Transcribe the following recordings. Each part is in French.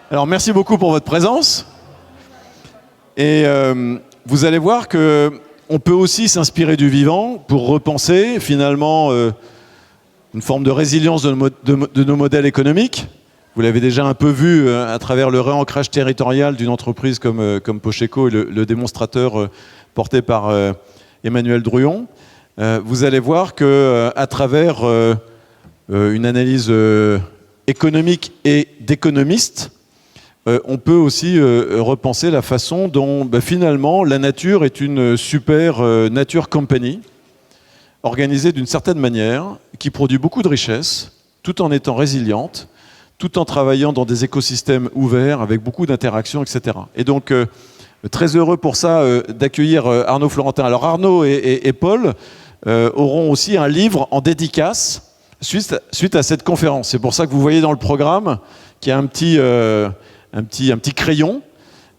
Alors merci beaucoup pour votre présence. Et vous allez voir que on peut aussi s'inspirer du vivant pour repenser finalement une forme de résilience de nos modèles économiques. Vous l'avez déjà un peu vu à travers le réancrage territorial d'une entreprise comme Pocheco et le démonstrateur porté par Emmanuel Drouillon. Vous allez voir qu'à travers une analyse économique et d'économiste, on peut aussi repenser la façon dont finalement la nature est une super nature company, organisée d'une certaine manière, qui produit beaucoup de richesses, tout en étant résiliente, tout en travaillant dans des écosystèmes ouverts, avec beaucoup d'interactions, etc. Et donc, très heureux pour ça d'accueillir Arnaud Florentin. Alors Arnaud et Paul auront aussi un livre en dédicace suite à cette conférence. C'est pour ça que vous voyez dans le programme qu'il y a un petit crayon.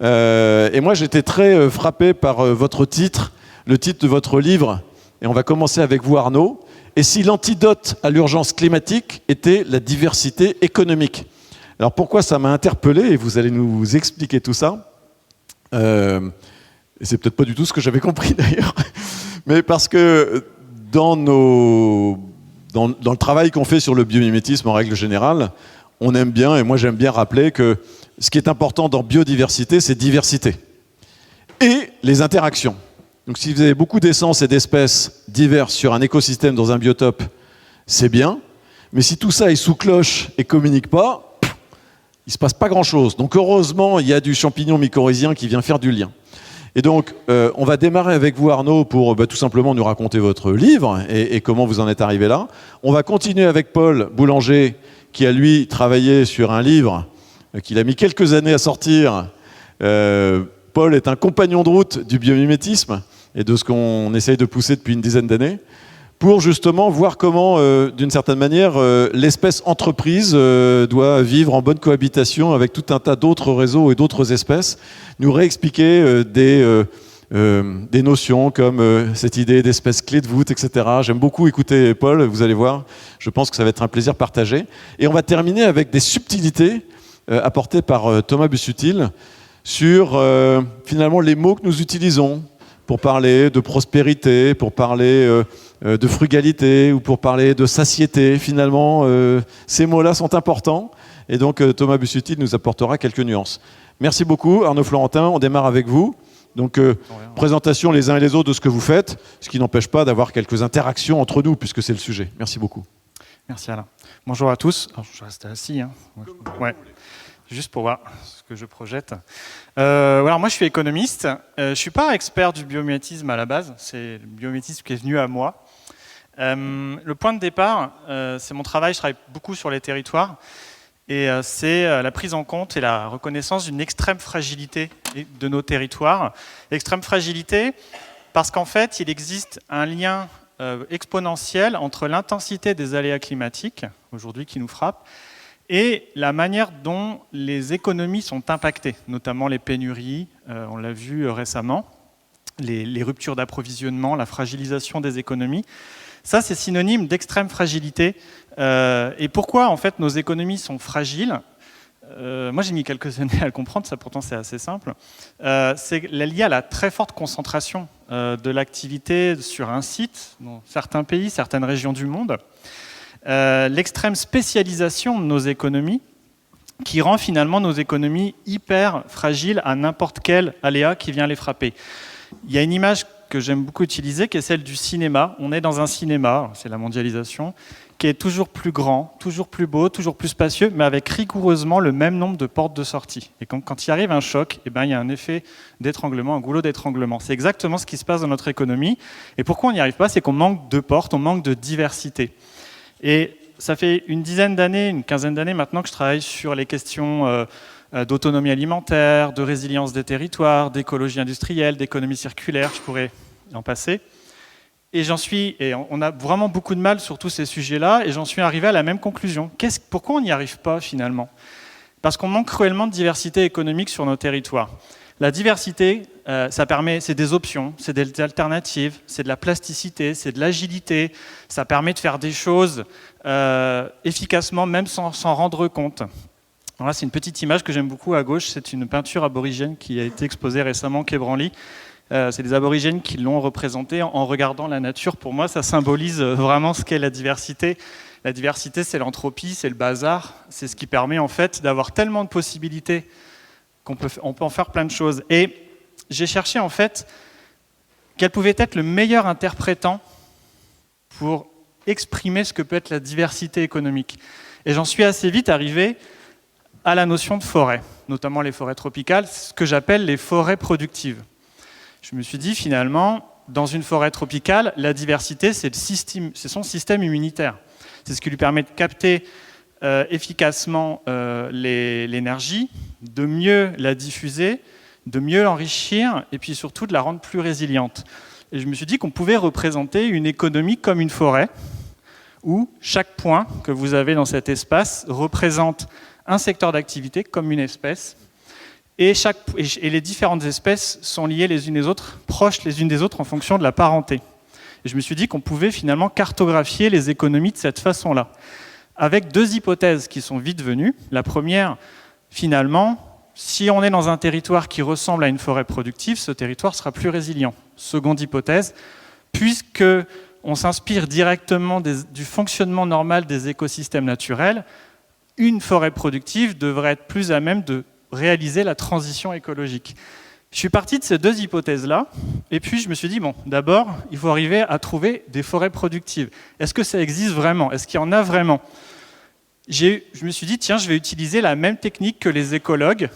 Et moi, j'étais très frappé par votre titre, le titre de votre livre. Et on va commencer avec vous, Arnaud. Et si l'antidote à l'urgence climatique était la diversité économique? Alors pourquoi ça m'a interpellé, et vous allez nous expliquer tout ça. Et c'est peut-être pas du tout ce que j'avais compris d'ailleurs. Mais parce que dans le travail qu'on fait sur le biomimétisme en règle générale, on aime bien, et moi j'aime bien rappeler que ce qui est important dans biodiversité, c'est diversité. Et les interactions. Donc si vous avez beaucoup d'essences et d'espèces diverses sur un écosystème dans un biotope, c'est bien. Mais si tout ça est sous cloche et ne communique pas, il ne se passe pas grand-chose. Donc heureusement, il y a du champignon mycorhizien qui vient faire du lien. Et donc, on va démarrer avec vous, Arnaud, pour tout simplement nous raconter votre livre et comment vous en êtes arrivé là. On va continuer avec Paul Boulanger, qui a, lui, travaillé sur un livre qu'il a mis quelques années à sortir. Paul est un compagnon de route du biomimétisme et de ce qu'on essaye de pousser depuis une dizaine d'années, pour justement voir comment, d'une certaine manière, l'espèce entreprise doit vivre en bonne cohabitation avec tout un tas d'autres réseaux et d'autres espèces, nous réexpliquer des notions comme cette idée d'espèce clé de voûte, etc. J'aime beaucoup écouter Paul, vous allez voir, je pense que ça va être un plaisir partagé. Et on va terminer avec des subtilités apportées par Thomas Busuttil sur finalement les mots que nous utilisons pour parler de prospérité, pour parler de frugalité ou pour parler de satiété. Finalement, ces mots-là sont importants et donc Thomas Busuttil nous apportera quelques nuances. Merci beaucoup Arnaud Florentin, on démarre avec vous. Donc présentation les uns et les autres de ce que vous faites, ce qui n'empêche pas d'avoir quelques interactions entre nous puisque c'est le sujet. Merci beaucoup. Merci Alain. Bonjour à tous. Alors, je reste assis. Hein. Ouais. Juste pour voir ce que je projette. Alors moi, je suis économiste. Je ne suis pas expert du biomimétisme à la base. C'est le biomimétisme qui est venu à moi. Le point de départ, c'est mon travail. Je travaille beaucoup sur les territoires. Et c'est la prise en compte et la reconnaissance d'une extrême fragilité de nos territoires. Extrême fragilité parce qu'en fait, il existe un lien exponentiel entre l'intensité des aléas climatiques, aujourd'hui qui nous frappent, et la manière dont les économies sont impactées, notamment les pénuries, on l'a vu récemment, les ruptures d'approvisionnement, la fragilisation des économies. Ça, c'est synonyme d'extrême fragilité. Et pourquoi, en fait, nos économies sont fragiles? Moi, j'ai mis quelques années à le comprendre, ça pourtant c'est assez simple. C'est lié à la très forte concentration de l'activité sur un site, dans certains pays, certaines régions du monde. L'extrême spécialisation de nos économies, qui rend finalement nos économies hyper fragiles à n'importe quel aléa qui vient les frapper. Il y a une image que j'aime beaucoup utiliser, qui est celle du cinéma. On est dans un cinéma, c'est la mondialisation, qui est toujours plus grand, toujours plus beau, toujours plus spacieux, mais avec rigoureusement le même nombre de portes de sortie. Et quand il arrive un choc, il y a un effet d'étranglement, un goulot d'étranglement. C'est exactement ce qui se passe dans notre économie. Et pourquoi on n'y arrive pas? C'est qu'on manque de portes, on manque de diversité. Et ça fait une dizaine d'années, une quinzaine d'années maintenant que je travaille sur les questions d'autonomie alimentaire, de résilience des territoires, d'écologie industrielle, d'économie circulaire, je pourrais en passer. Et on a vraiment beaucoup de mal sur tous ces sujets-là, et j'en suis arrivé à la même conclusion. Pourquoi on n'y arrive pas finalement? Parce qu'on manque cruellement de diversité économique sur nos territoires. La diversité, c'est des options, c'est des alternatives, c'est de la plasticité, c'est de l'agilité, ça permet de faire des choses efficacement, même sans s'en rendre compte. Alors là, c'est une petite image que j'aime beaucoup à gauche. C'est une peinture aborigène qui a été exposée récemment au Quai Branly. C'est des aborigènes qui l'ont représentée en regardant la nature. Pour moi, ça symbolise vraiment ce qu'est la diversité. La diversité, c'est l'entropie, c'est le bazar. C'est ce qui permet en fait d'avoir tellement de possibilités qu'on peut en faire plein de choses. Et j'ai cherché en fait quel pouvait être le meilleur interprétant pour exprimer ce que peut être la diversité économique. Et j'en suis assez vite arrivé à la notion de forêt, notamment les forêts tropicales, ce que j'appelle les forêts productives. Je me suis dit finalement, dans une forêt tropicale, la diversité, c'est son système immunitaire. C'est ce qui lui permet de capter efficacement l'énergie, de mieux la diffuser, de mieux l'enrichir et puis surtout de la rendre plus résiliente. Et je me suis dit qu'on pouvait représenter une économie comme une forêt où chaque point que vous avez dans cet espace représente un secteur d'activité comme une espèce et les différentes espèces sont liées les unes les autres, proches les unes des autres en fonction de la parenté. Et je me suis dit qu'on pouvait finalement cartographier les économies de cette façon-là, avec deux hypothèses qui sont vite venues. La première, finalement, si on est dans un territoire qui ressemble à une forêt productive, ce territoire sera plus résilient. Seconde hypothèse, puisque on s'inspire directement du fonctionnement normal des écosystèmes naturels, une forêt productive devrait être plus à même de réaliser la transition écologique. Je suis parti de ces deux hypothèses-là, et puis je me suis dit, bon, d'abord, il faut arriver à trouver des forêts productives. Est-ce que ça existe vraiment? Est-ce qu'il y en a vraiment? Je me suis dit, tiens, je vais utiliser la même technique que les écologues,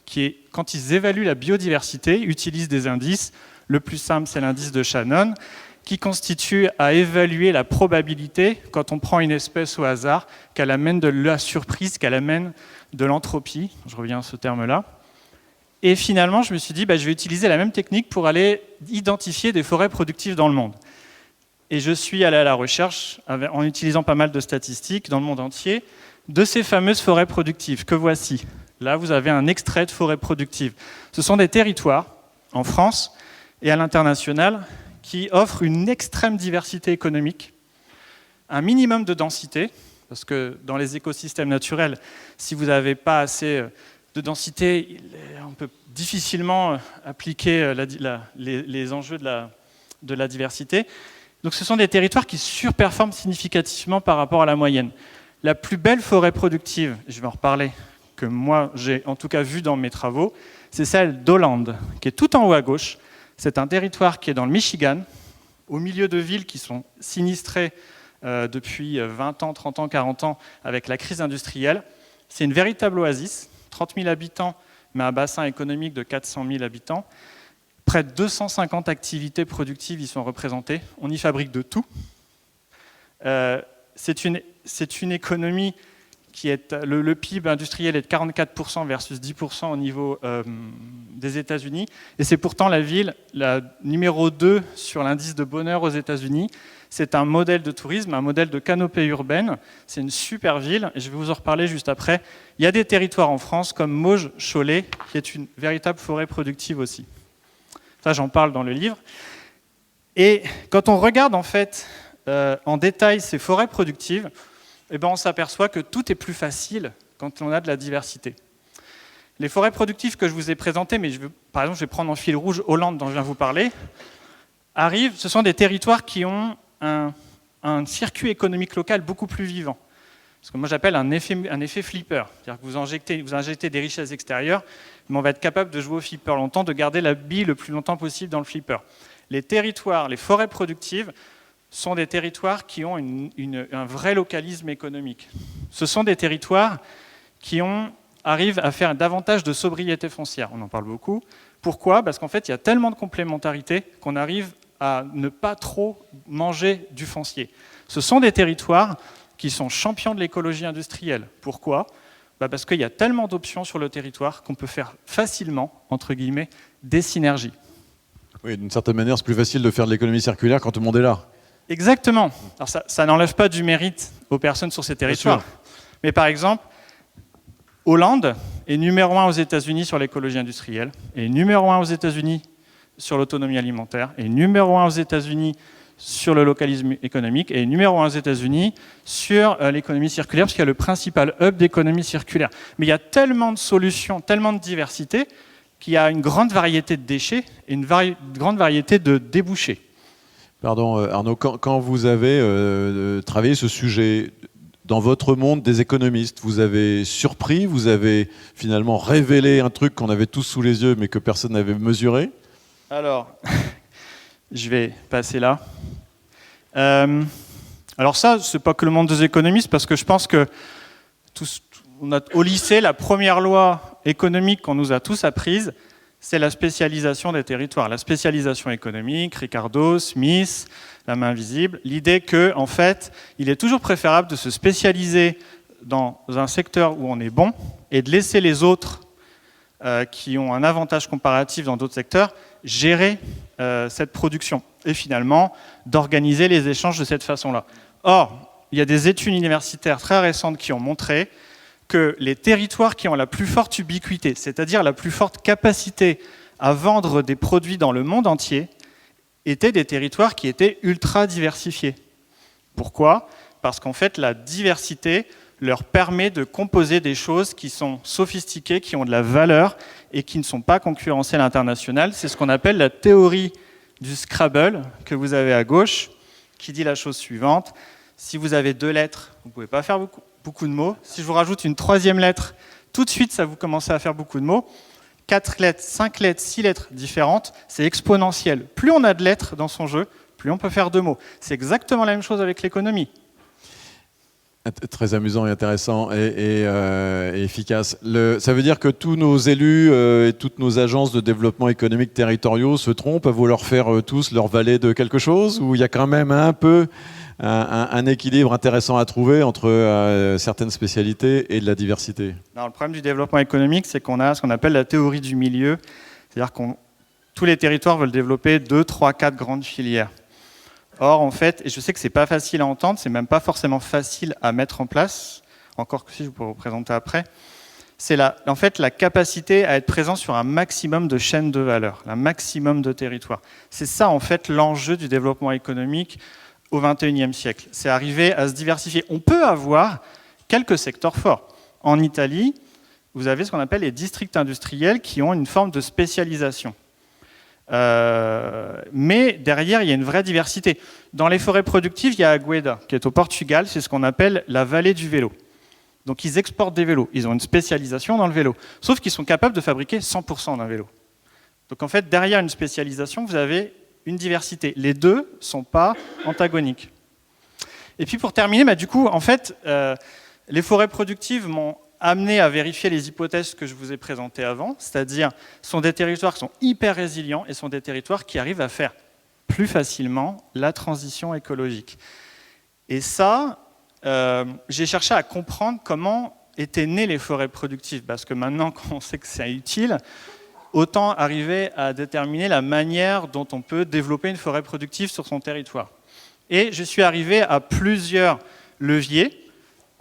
qui est, quand ils évaluent la biodiversité, utilisent des indices. Le plus simple, c'est l'indice de Shannon, qui constitue à évaluer la probabilité, quand on prend une espèce au hasard, qu'elle amène de la surprise, qu'elle amène de l'entropie. Je reviens à ce terme-là. Et finalement, je me suis dit, je vais utiliser la même technique pour aller identifier des forêts productives dans le monde. Et je suis allé à la recherche, en utilisant pas mal de statistiques dans le monde entier, de ces fameuses forêts productives que voici. Là, vous avez un extrait de forêt productive. Ce sont des territoires, en France et à l'international, qui offrent une extrême diversité économique, un minimum de densité, parce que dans les écosystèmes naturels, si vous n'avez pas assez de densité, on peut difficilement appliquer les enjeux de la diversité. Donc ce sont des territoires qui surperforment significativement par rapport à la moyenne. La plus belle forêt productive, je vais en reparler, que moi j'ai en tout cas vu dans mes travaux, c'est celle d'Hollande, qui est tout en haut à gauche. C'est un territoire qui est dans le Michigan, au milieu de villes qui sont sinistrées depuis 20 ans, 30 ans, 40 ans avec la crise industrielle. C'est une véritable oasis, 30 000 habitants, mais un bassin économique de 400 000 habitants. Près de 250 activités productives y sont représentées. On y fabrique de tout. C'est une économie qui est... Le PIB industriel est de 44% versus 10% au niveau des États-Unis. Et c'est pourtant la ville, la numéro 2 sur l'indice de bonheur aux États-Unis. C'est un modèle de tourisme, un modèle de canopée urbaine. C'est une super ville, et je vais vous en reparler juste après. Il y a des territoires en France comme Mauges-Cholet, qui est une véritable forêt productive aussi. Ça, j'en parle dans le livre. Et quand on regarde en fait en détail ces forêts productives, on s'aperçoit que tout est plus facile quand on a de la diversité. Les forêts productives que je vous ai présentées, mais par exemple, je vais prendre en fil rouge Hollande, dont je viens vous parler, ce sont des territoires qui ont un circuit économique local beaucoup plus vivant. Ce que moi j'appelle un effet flipper. C'est-à-dire que vous injectez des richesses extérieures, mais on va être capable de jouer au flipper longtemps, de garder la bille le plus longtemps possible dans le flipper. Les territoires, les forêts productives, sont des territoires qui ont un vrai localisme économique. Ce sont des territoires qui arrivent à faire davantage de sobriété foncière. On en parle beaucoup. Pourquoi? Parce qu'en fait, il y a tellement de complémentarité qu'on arrive à ne pas trop manger du foncier. Ce sont des territoires qui sont champions de l'écologie industrielle. Pourquoi? Parce qu'il y a tellement d'options sur le territoire qu'on peut faire facilement, entre guillemets, des synergies. Oui, d'une certaine manière, c'est plus facile de faire de l'économie circulaire quand tout le monde est là. Exactement. Alors ça n'enlève pas du mérite aux personnes sur ces territoires. Mais par exemple, Hollande est numéro 1 aux États-Unis sur l'écologie industrielle, est numéro 1 aux États-Unis sur l'autonomie alimentaire, est numéro 1 aux États-Unis sur le localisme économique et numéro 1 aux États-Unis sur l'économie circulaire, parce qu'il y a le principal hub d'économie circulaire. Mais il y a tellement de solutions, tellement de diversité, qu'il y a une grande variété de déchets et une grande variété de débouchés. Pardon Arnaud, quand vous avez travaillé ce sujet dans votre monde des économistes, vous avez surpris, vous avez finalement révélé un truc qu'on avait tous sous les yeux mais que personne n'avait mesuré? Alors, je vais passer là. Alors ça, c'est pas que le monde des économistes, parce que je pense que au lycée, la première loi économique qu'on nous a tous apprise, c'est la spécialisation des territoires. La spécialisation économique, Ricardo, Smith, la main invisible. L'idée que, en fait, il est toujours préférable de se spécialiser dans un secteur où on est bon et de laisser les autres qui ont un avantage comparatif dans d'autres secteurs gérer cette production. Et finalement, d'organiser les échanges de cette façon-là. Or, il y a des études universitaires très récentes qui ont montré que les territoires qui ont la plus forte ubiquité, c'est-à-dire la plus forte capacité à vendre des produits dans le monde entier, étaient des territoires qui étaient ultra diversifiés. Pourquoi ? Parce qu'en fait, la diversité leur permet de composer des choses qui sont sophistiquées, qui ont de la valeur et qui ne sont pas concurrentielles à l'international. C'est ce qu'on appelle la théorie du Scrabble, que vous avez à gauche, qui dit la chose suivante. Si vous avez 2 lettres, vous ne pouvez pas faire beaucoup de mots. Si je vous rajoute une 3e lettre, tout de suite, ça vous commence à faire beaucoup de mots. 4 lettres, 5 lettres, 6 lettres différentes, c'est exponentiel. Plus on a de lettres dans son jeu, plus on peut faire de mots. C'est exactement la même chose avec l'économie. Très amusant et intéressant et efficace. Ça veut dire que tous nos élus et toutes nos agences de développement économique territoriaux se trompent à vouloir faire tous leur valet de quelque chose, ou il y a quand même un peu un équilibre intéressant à trouver entre certaines spécialités et de la diversité? Non, le problème du développement économique, c'est qu'on a ce qu'on appelle la théorie du milieu, c'est-à-dire que tous les territoires veulent développer 2, 3, 4 grandes filières. Or, en fait, et je sais que c'est pas facile à entendre, c'est même pas forcément facile à mettre en place, encore que si je pourrais vous présenter après, c'est en fait la capacité à être présent sur un maximum de chaînes de valeur, un maximum de territoires. C'est ça, en fait, l'enjeu du développement économique au XXIe siècle. C'est arriver à se diversifier. On peut avoir quelques secteurs forts. En Italie, vous avez ce qu'on appelle les districts industriels qui ont une forme de spécialisation. Mais derrière, il y a une vraie diversité. Dans les forêts productives, il y a Agueda, qui est au Portugal, c'est ce qu'on appelle la vallée du vélo. Donc ils exportent des vélos, ils ont une spécialisation dans le vélo, sauf qu'ils sont capables de fabriquer 100% d'un vélo. Donc en fait, derrière une spécialisation, vous avez une diversité. Les deux ne sont pas antagoniques. Et puis pour terminer, du coup, en fait, les forêts productives m'ont amené à vérifier les hypothèses que je vous ai présentées avant, c'est-à-dire sont des territoires qui sont hyper résilients et sont des territoires qui arrivent à faire plus facilement la transition écologique. Et ça, j'ai cherché à comprendre comment étaient nées les forêts productives, parce que maintenant qu'on sait que c'est utile, autant arriver à déterminer la manière dont on peut développer une forêt productive sur son territoire. Et je suis arrivé à plusieurs leviers.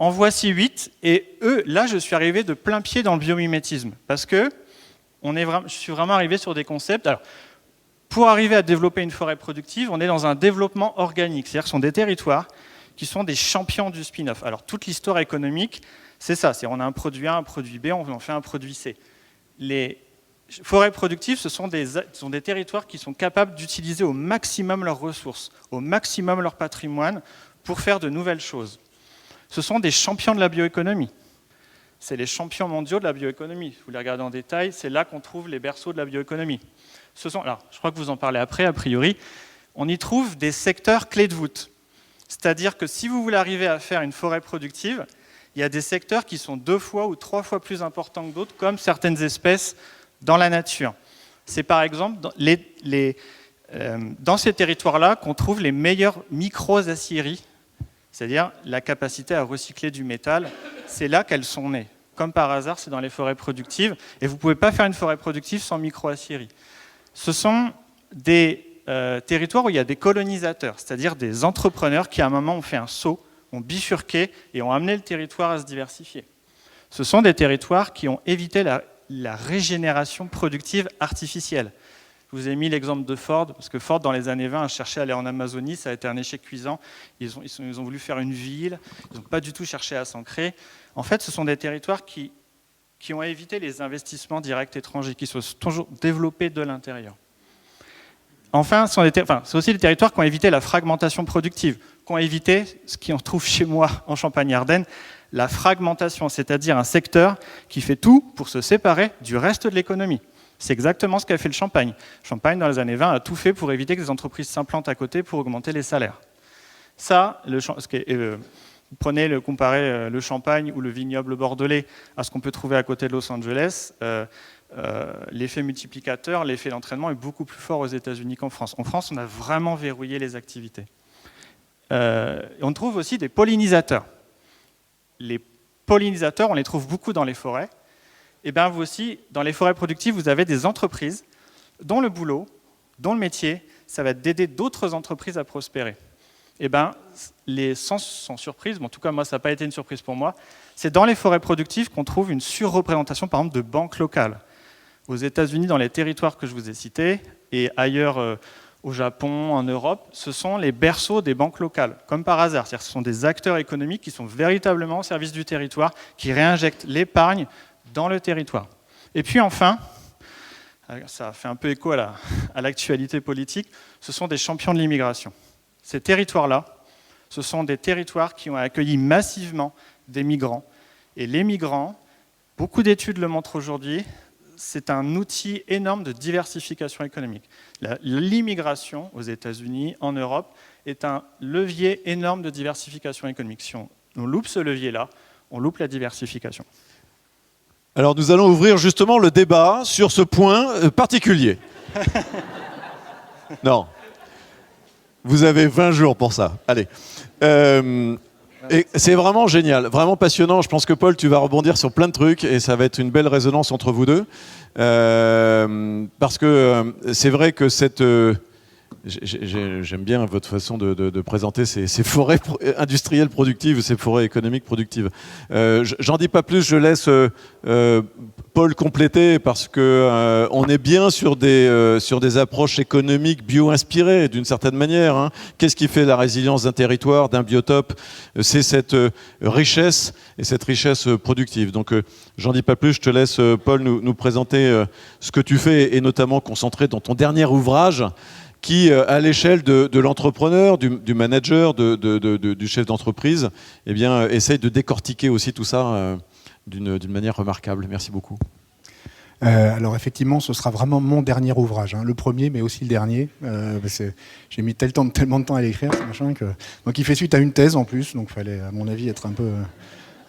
En voici 8, et là, je suis arrivé de plein pied dans le biomimétisme, parce que je suis vraiment arrivé sur des concepts. Alors, pour arriver à développer une forêt productive, on est dans un développement organique, c'est-à-dire que ce sont des territoires qui sont des champions du spin-off. Alors, toute l'histoire économique, c'est ça, on a un produit A, un produit B, on en fait un produit C. Les forêts productives, ce sont des territoires qui sont capables d'utiliser au maximum leurs ressources, au maximum leur patrimoine, pour faire de nouvelles choses. Ce sont des champions de la bioéconomie. C'est les champions mondiaux de la bioéconomie. Vous les regardez en détail, c'est là qu'on trouve les berceaux de la bioéconomie. Alors, je crois que vous en parlez après, a priori. On y trouve des secteurs clés de voûte. C'est-à-dire que si vous voulez arriver à faire une forêt productive, il y a des secteurs qui sont 2 fois ou 3 fois plus importants que d'autres, comme certaines espèces dans la nature. C'est par exemple dans ces territoires-là qu'on trouve les meilleures micro-aciéries, c'est-à-dire la capacité à recycler du métal. C'est là qu'elles sont nées. Comme par hasard, c'est dans les forêts productives. Et vous ne pouvez pas faire une forêt productive sans micro-aciérie. Ce sont des territoires où il y a des colonisateurs, c'est-à-dire des entrepreneurs qui, à un moment, ont fait un saut, ont bifurqué et ont amené le territoire à se diversifier. Ce sont des territoires qui ont évité la régénération productive artificielle. Je vous ai mis l'exemple de Ford, parce que Ford, dans les années 20, a cherché à aller en Amazonie, ça a été un échec cuisant. Ils ont voulu faire une ville, ils n'ont pas du tout cherché à s'ancrer. En fait, ce sont des territoires qui ont évité les investissements directs étrangers, qui se sont toujours développés de l'intérieur. Enfin, c'est aussi des territoires qui ont évité la fragmentation productive, qui ont évité ce qu'on trouve chez moi en Champagne-Ardenne, la fragmentation, c'est-à-dire un secteur qui fait tout pour se séparer du reste de l'économie. C'est exactement ce qu'a fait le Champagne. Champagne, dans les années 20, a tout fait pour éviter que des entreprises s'implantent à côté pour augmenter les salaires. Ça, comparez le Champagne ou le vignoble bordelais à ce qu'on peut trouver à côté de Los Angeles. L'effet multiplicateur, l'effet d'entraînement est beaucoup plus fort aux États-Unis qu'en France. En France, on a vraiment verrouillé les activités. On trouve aussi des pollinisateurs. Les pollinisateurs, on les trouve beaucoup dans les forêts. Et bien vous aussi, dans les forêts productives, vous avez des entreprises dont le boulot, dont le métier, ça va être d'aider d'autres entreprises à prospérer. Et bien, sans surprise, en tout cas moi ça n'a pas été une surprise pour moi, c'est dans les forêts productives qu'on trouve une surreprésentation par exemple de banques locales. Aux États-Unis, dans les territoires que je vous ai cités, et ailleurs au Japon, en Europe, ce sont les berceaux des banques locales, comme par hasard. C'est-à-dire que ce sont des acteurs économiques qui sont véritablement au service du territoire, qui réinjectent l'épargne dans le territoire. Et puis enfin, ça fait un peu écho à l'actualité politique, ce sont des champions de l'immigration. Ces territoires-là, ce sont des territoires qui ont accueilli massivement des migrants. Et les migrants, beaucoup d'études le montrent aujourd'hui, c'est un outil énorme de diversification économique. L'immigration aux États-Unis, en Europe, est un levier énorme de diversification économique. Si on loupe ce levier-là, on loupe la diversification. Alors nous allons ouvrir justement le débat sur ce point particulier. Non. Vous avez 20 jours pour ça. Allez. Et c'est vraiment génial, vraiment passionnant. Je pense que Paul, tu vas rebondir sur plein de trucs et ça va être une belle résonance entre vous deux. Parce que c'est vrai que j'aime bien votre façon de présenter ces forêts industrielles productives, ces forêts économiques productives. J'en dis pas plus, je laisse Paul compléter parce que on est bien sur des approches économiques bio-inspirées d'une certaine manière. Hein. Qu'est-ce qui fait la résilience d'un territoire, d'un biotope? C'est cette richesse et cette richesse productive. Donc j'en dis pas plus, je te laisse Paul nous présenter ce que tu fais et notamment concentré dans ton dernier ouvrage qui, à l'échelle de l'entrepreneur, du manager, du chef d'entreprise, eh bien, essaye de décortiquer aussi tout ça d'une manière remarquable. Merci beaucoup. Alors effectivement, ce sera vraiment mon dernier ouvrage, hein. Le premier, mais aussi le dernier. J'ai mis tellement de temps à l'écrire, ce machin que... Donc il fait suite à une thèse en plus, donc il fallait, à mon avis, être un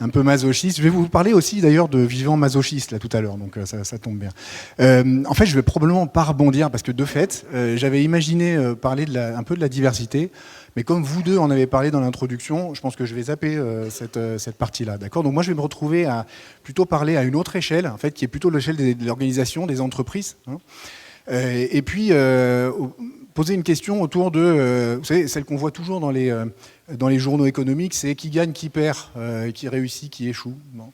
peu masochiste. Je vais vous parler aussi d'ailleurs de vivant masochiste là tout à l'heure, donc ça tombe bien. En fait, je vais probablement pas rebondir parce que de fait, j'avais imaginé parler un peu de la diversité, mais comme vous deux en avez parlé dans l'introduction, je pense que je vais zapper cette partie-là, d'accord ? Donc moi, je vais me retrouver à plutôt parler à une autre échelle, en fait, qui est plutôt l'échelle de l'organisation, des entreprises, hein. Et puis poser une question autour de, vous savez, celle qu'on voit toujours dans les journaux économiques, c'est qui gagne, qui perd, qui réussit, qui échoue. Bon.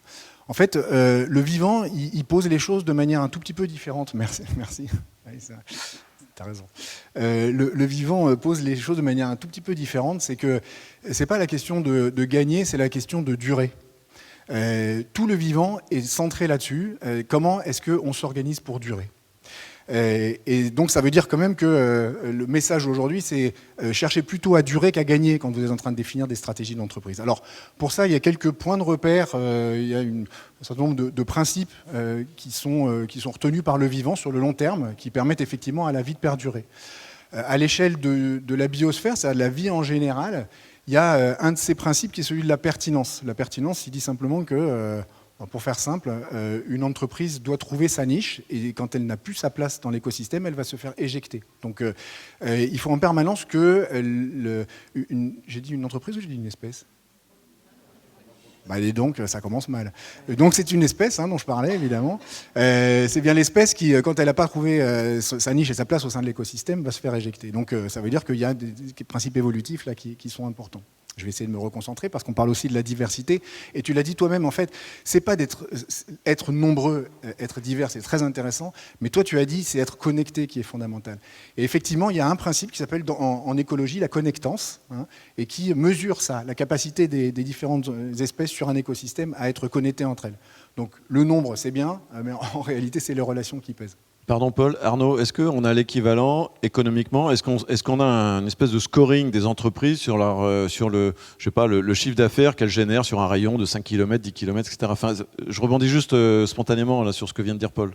En fait, le vivant, il pose les choses de manière un tout petit peu différente. Merci. Oui, t'as raison. Le vivant pose les choses de manière un tout petit peu différente. C'est que c'est pas la question de gagner, c'est la question de durer. Tout le vivant est centré là-dessus. Comment est-ce qu'on s'organise pour durer ? Et donc ça veut dire quand même que le message aujourd'hui, c'est chercher plutôt à durer qu'à gagner quand vous êtes en train de définir des stratégies d'entreprise. Alors pour ça, il y a quelques points de repère, il y a un certain nombre de principes qui sont retenus par le vivant sur le long terme, qui permettent effectivement à la vie de perdurer. À l'échelle de la biosphère, c'est-à-dire de la vie en général, il y a un de ces principes qui est celui de la pertinence. La pertinence, il dit simplement que... pour faire simple, une entreprise doit trouver sa niche et quand elle n'a plus sa place dans l'écosystème, elle va se faire éjecter. Donc il faut en permanence que... j'ai dit une entreprise ou j'ai dit une espèce ? Et donc, ça commence mal. Donc c'est une espèce dont je parlais, évidemment. C'est bien l'espèce qui, quand elle n'a pas trouvé sa niche et sa place au sein de l'écosystème, va se faire éjecter. Donc ça veut dire qu'il y a des principes évolutifs là, qui sont importants. Je vais essayer de me reconcentrer parce qu'on parle aussi de la diversité. Et tu l'as dit toi-même, en fait, c'est pas être nombreux, être divers, c'est très intéressant. Mais toi, tu as dit, c'est être connecté qui est fondamental. Et effectivement, il y a un principe qui s'appelle en écologie la connectance, hein, et qui mesure ça, la capacité des différentes espèces sur un écosystème à être connectées entre elles. Donc le nombre, c'est bien, mais en réalité, c'est les relations qui pèsent. Pardon Paul, Arnaud, est-ce qu'on a l'équivalent économiquement? Est-ce qu'on a une espèce de scoring des entreprises sur le chiffre d'affaires qu'elles génèrent sur un rayon de 5 km, 10 km, etc. Enfin, je rebondis juste spontanément là, sur ce que vient de dire Paul.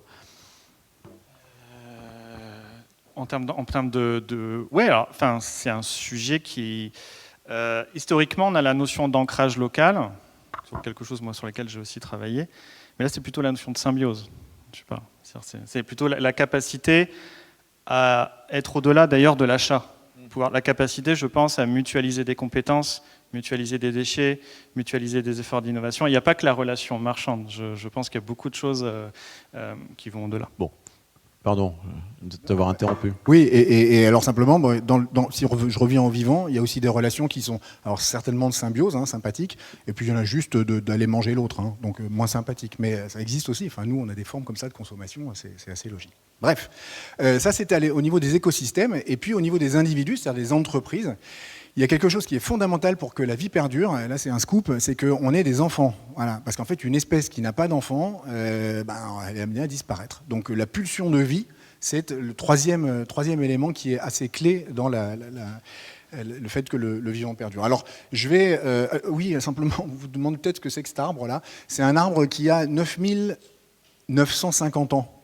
En termes de... Ouais, alors, enfin, c'est un sujet qui... historiquement, on a la notion d'ancrage local, sur quelque chose moi, sur lequel j'ai aussi travaillé. Mais là, c'est plutôt la notion de symbiose. Je sais pas. C'est plutôt la capacité à être au-delà d'ailleurs de l'achat. La capacité, je pense, à mutualiser des compétences, mutualiser des déchets, mutualiser des efforts d'innovation. Il n'y a pas que la relation marchande. Je pense qu'il y a beaucoup de choses qui vont au-delà. Bon. Pardon de t'avoir interrompu. Oui, et alors simplement, si je reviens en vivant, il y a aussi des relations qui sont alors certainement de symbiose, hein, sympathiques, et puis il y en a juste d'aller manger l'autre, hein, donc moins sympathique. Mais ça existe aussi. Enfin, nous, on a des formes comme ça de consommation, c'est assez logique. Bref, ça c'était au niveau des écosystèmes, et puis au niveau des individus, c'est-à-dire des entreprises. Il y a quelque chose qui est fondamental pour que la vie perdure, et là c'est un scoop, c'est qu'on ait des enfants. Voilà. Parce qu'en fait, une espèce qui n'a pas d'enfants, elle est amenée à disparaître. Donc la pulsion de vie, c'est le troisième élément qui est assez clé dans le fait que le vivant perdure. Alors, je vais... oui, simplement, vous vous demandez peut-être ce que c'est que cet arbre-là. C'est un arbre qui a 9950 ans.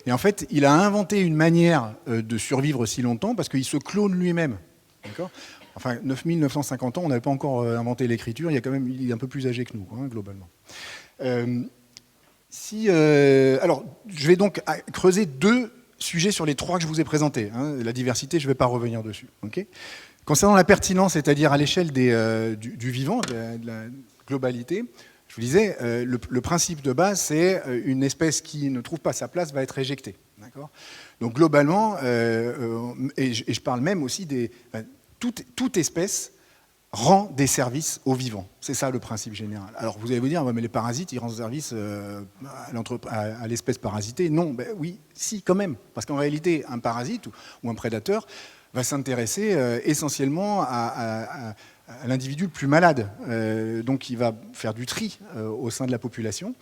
Et en fait, il a inventé une manière de survivre si longtemps parce qu'il se clone lui-même. D'accord ? Enfin, 9950 ans, on n'avait pas encore inventé l'écriture, il est un peu plus âgé que nous, hein, globalement. Alors, je vais donc creuser 2 sujets sur les 3 que je vous ai présentés. Hein. La diversité, je ne vais pas revenir dessus. Okay. Concernant la pertinence, c'est-à-dire à l'échelle du vivant, de la globalité, je vous disais, le principe de base, c'est une espèce qui ne trouve pas sa place va être éjectée. D'accord ? Donc globalement, et je parle même aussi toute espèce rend des services aux vivants. C'est ça le principe général. Alors vous allez vous dire, mais les parasites, ils rendent service à l'espèce parasitée. Non, oui, si, quand même. Parce qu'en réalité, un parasite ou un prédateur va s'intéresser essentiellement à l'individu le plus malade. Donc il va faire du tri au sein de la population.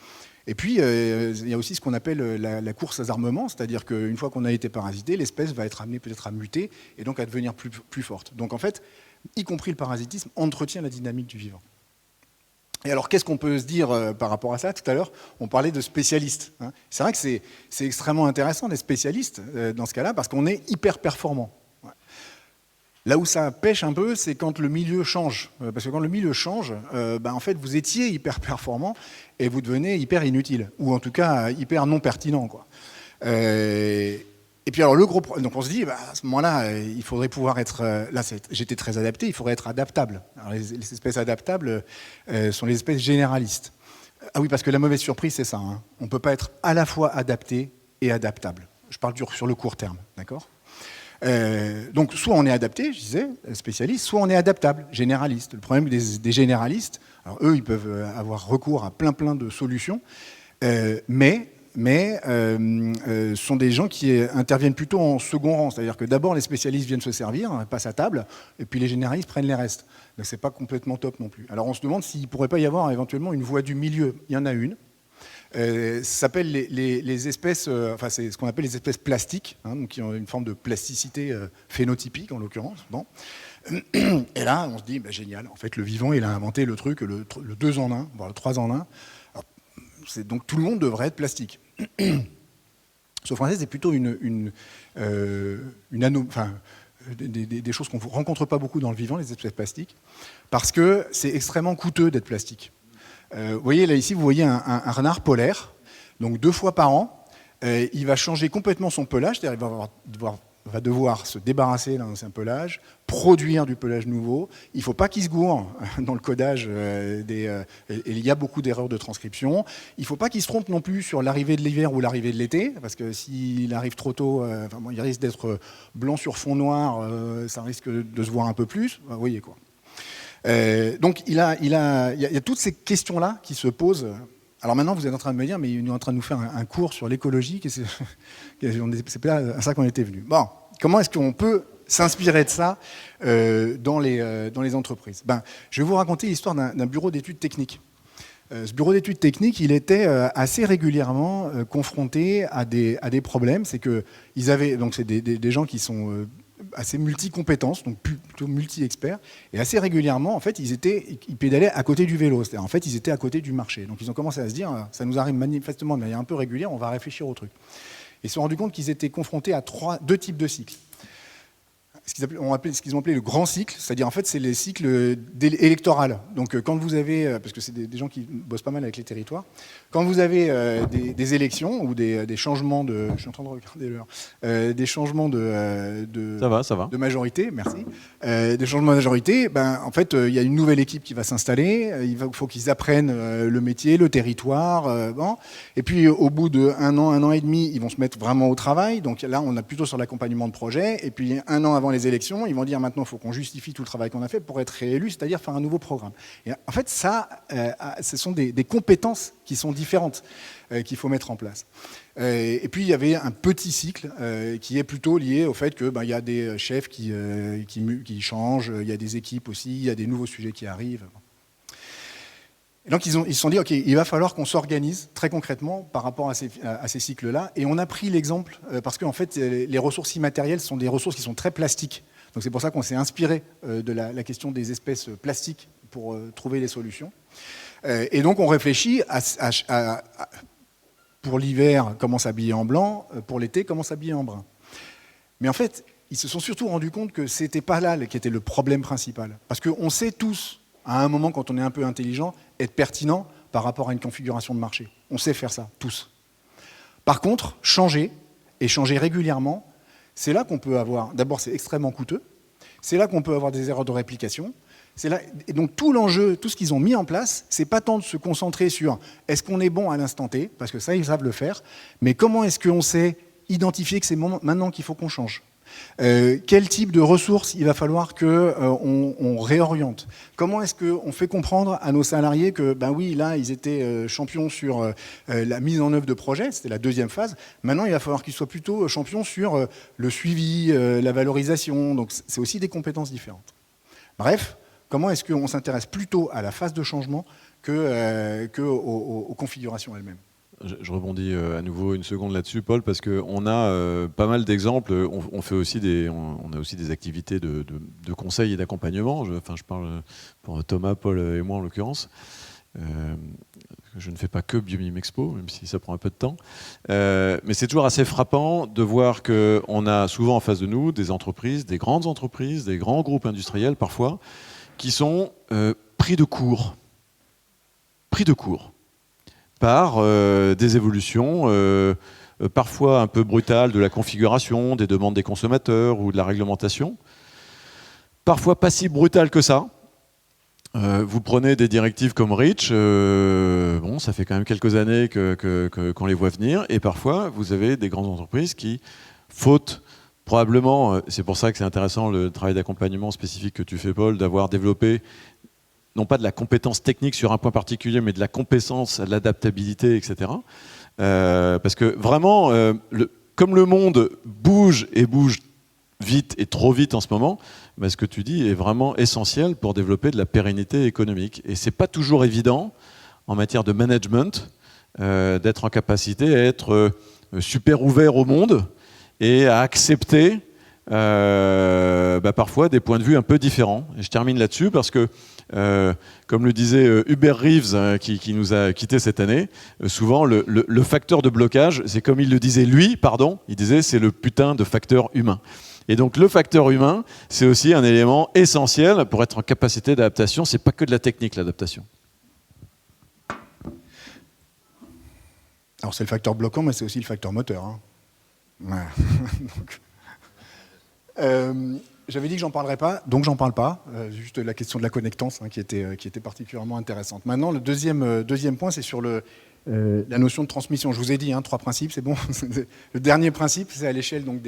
Et puis, il y a aussi ce qu'on appelle la course aux armements, c'est-à-dire qu'une fois qu'on a été parasité, l'espèce va être amenée peut-être à muter et donc à devenir plus forte. Donc en fait, y compris le parasitisme entretient la dynamique du vivant. Et alors, qu'est-ce qu'on peut se dire par rapport à ça ? Tout à l'heure, on parlait de spécialistes. Hein. C'est vrai que c'est extrêmement intéressant d'être spécialiste dans ce cas-là, parce qu'on est hyper performant. Là où ça pêche un peu, c'est quand le milieu change. Parce que quand le milieu change, en fait, vous étiez hyper performant et vous devenez hyper inutile. Ou en tout cas, hyper non pertinent, quoi. Et puis alors, donc on se dit, à ce moment-là, il faudrait pouvoir être... Là, j'étais très adapté, il faudrait être adaptable. Alors, les espèces adaptables sont les espèces généralistes. Ah oui, parce que la mauvaise surprise, c'est ça. Hein. On ne peut pas être à la fois adapté et adaptable. Je parle sur le court terme, d'accord ? Donc soit on est adapté, je disais, spécialiste, soit on est adaptable, généraliste. Le problème des généralistes, alors eux, ils peuvent avoir recours à plein de solutions, mais sont des gens qui interviennent plutôt en second rang. C'est-à-dire que d'abord, les spécialistes viennent se servir, passent à table, et puis les généralistes prennent les restes. Donc c'est pas complètement top non plus. Alors on se demande s'il ne pourrait pas y avoir éventuellement une voie du milieu. Il y en a une. Ça s'appelle les espèces, c'est ce qu'on appelle les espèces plastiques, hein, donc qui ont une forme de plasticité phénotypique en l'occurrence. Bon. Et là, on se dit, génial, en fait, le vivant, il a inventé le truc, le 2 en 1, voire le 3 en 1. Alors, donc tout le monde devrait être plastique. Sauf en fait, c'est plutôt des choses qu'on ne rencontre pas beaucoup dans le vivant, les espèces plastiques, parce que c'est extrêmement coûteux d'être plastique. Vous voyez, là, ici, vous voyez un renard polaire, donc 2 fois par an, il va changer complètement son pelage, c'est-à-dire il va devoir se débarrasser d'un ancien pelage, produire du pelage nouveau. Il ne faut pas qu'il se gourre dans le codage, il y a beaucoup d'erreurs de transcription. Il ne faut pas qu'il se trompe non plus sur l'arrivée de l'hiver ou l'arrivée de l'été, parce que s'il arrive trop tôt, il risque d'être blanc sur fond noir, ça risque de se voir un peu plus. Vous voyez quoi. Donc il y a toutes ces questions-là qui se posent. Alors maintenant, vous êtes en train de me dire, mais il est en train de nous faire un cours sur l'écologie, c'est pas à ça qu'on était venu. Bon, comment est-ce qu'on peut s'inspirer de ça dans les entreprises? Je vais vous raconter l'histoire d'un bureau d'études techniques. Ce bureau d'études techniques, il était assez régulièrement confronté à des problèmes. C'est que c'est des gens qui sont assez multi-compétences, donc plutôt multi-experts, et assez régulièrement, en fait, ils pédalaient à côté du vélo, c'est-à-dire en fait, ils étaient à côté du marché. Donc ils ont commencé à se dire, ça nous arrive manifestement de manière un peu régulière, on va réfléchir au truc. Ils se sont rendus compte qu'ils étaient confrontés à deux types de cycles. Ce qu'ils ont appelé le grand cycle, c'est-à-dire en fait c'est les cycles électoraux. Donc quand vous avez, parce que c'est des gens qui bossent pas mal avec les territoires, quand vous avez des élections ou des changements de, je suis en train de regarder l'heure, des changements ça va. de majorité, merci, des changements de majorité, en fait il y a une nouvelle équipe qui va s'installer, il faut qu'ils apprennent le métier, le territoire, et puis au bout d'un an et demi, ils vont se mettre vraiment au travail. Donc là on a plutôt sur l'accompagnement de projet, et puis un an avant les élections, ils vont dire maintenant il faut qu'on justifie tout le travail qu'on a fait pour être réélu, c'est-à-dire faire un nouveau programme. Et en fait, ce sont des compétences qui sont différentes qu'il faut mettre en place. Et puis il y avait un petit cycle qui est plutôt lié au fait que y a des chefs qui changent, il y a des équipes aussi, il y a des nouveaux sujets qui arrivent. Et donc ils se sont dit, ok, il va falloir qu'on s'organise très concrètement par rapport à ces cycles-là. Et on a pris l'exemple, parce qu'en fait, les ressources immatérielles sont des ressources qui sont très plastiques. Donc c'est pour ça qu'on s'est inspiré de la question des espèces plastiques pour trouver les solutions. Et donc on réfléchit pour l'hiver, comment s'habiller en blanc, pour l'été, comment s'habiller en brun. Mais en fait, ils se sont surtout rendus compte que ce n'était pas là qui était le problème principal. Parce qu'on sait tous, à un moment, quand on est un peu intelligent, être pertinent par rapport à une configuration de marché. On sait faire ça, tous. Par contre, changer, et changer régulièrement, c'est là qu'on peut avoir... D'abord, c'est extrêmement coûteux. C'est là qu'on peut avoir des erreurs de réplication. Et donc, tout l'enjeu, tout ce qu'ils ont mis en place, c'est pas tant de se concentrer sur est-ce qu'on est bon à l'instant T, parce que ça, ils savent le faire, mais comment est-ce qu'on sait identifier que c'est maintenant qu'il faut qu'on change ? Quel type de ressources il va falloir qu'on réoriente? Comment est-ce qu'on fait comprendre à nos salariés que, oui, là, ils étaient champions sur la mise en œuvre de projets, c'était la deuxième phase. Maintenant, il va falloir qu'ils soient plutôt champions sur le suivi, la valorisation. Donc, c'est aussi des compétences différentes. Bref, comment est-ce qu'on s'intéresse plutôt à la phase de changement qu'aux configurations elles-mêmes? Je rebondis à nouveau une seconde là-dessus, Paul, parce qu'on a pas mal d'exemples. On a aussi des activités de conseil et d'accompagnement. Je parle pour Thomas, Paul et moi en l'occurrence. Je ne fais pas que Biomime Expo, même si ça prend un peu de temps. Mais c'est toujours assez frappant de voir qu'on a souvent en face de nous des entreprises, des grandes entreprises, des grands groupes industriels parfois, qui sont pris de court. Par des évolutions parfois un peu brutales de la configuration, des demandes des consommateurs ou de la réglementation. Parfois pas si brutales que ça. Vous prenez des directives comme REACH, ça fait quand même quelques années qu'on les voit venir, et parfois vous avez des grandes entreprises qui, faute probablement, c'est pour ça que c'est intéressant le travail d'accompagnement spécifique que tu fais, Paul, d'avoir développé non pas de la compétence technique sur un point particulier, mais de la compétence, de l'adaptabilité, etc. Parce que vraiment, comme le monde bouge vite et trop vite en ce moment, ce que tu dis est vraiment essentiel pour développer de la pérennité économique. Et c'est pas toujours évident, en matière de management, d'être en capacité à être super ouvert au monde et à accepter parfois des points de vue un peu différents. Et je termine là-dessus parce que comme le disait Hubert Reeves, qui nous a quittés cette année, souvent le facteur de blocage, c'est comme il le disait lui, il disait c'est le putain de facteur humain. Et donc le facteur humain, c'est aussi un élément essentiel pour être en capacité d'adaptation. C'est pas que de la technique, l'adaptation. Alors c'est le facteur bloquant, mais c'est aussi le facteur moteur. Hein. Ouais. J'avais dit que j'en parlerais pas, donc j'en parle pas. Juste la question de la connectance qui était particulièrement intéressante. Maintenant, le deuxième point, c'est sur la notion de transmission. Je vous ai dit 3 principes, c'est bon. Le dernier principe, c'est à l'échelle donc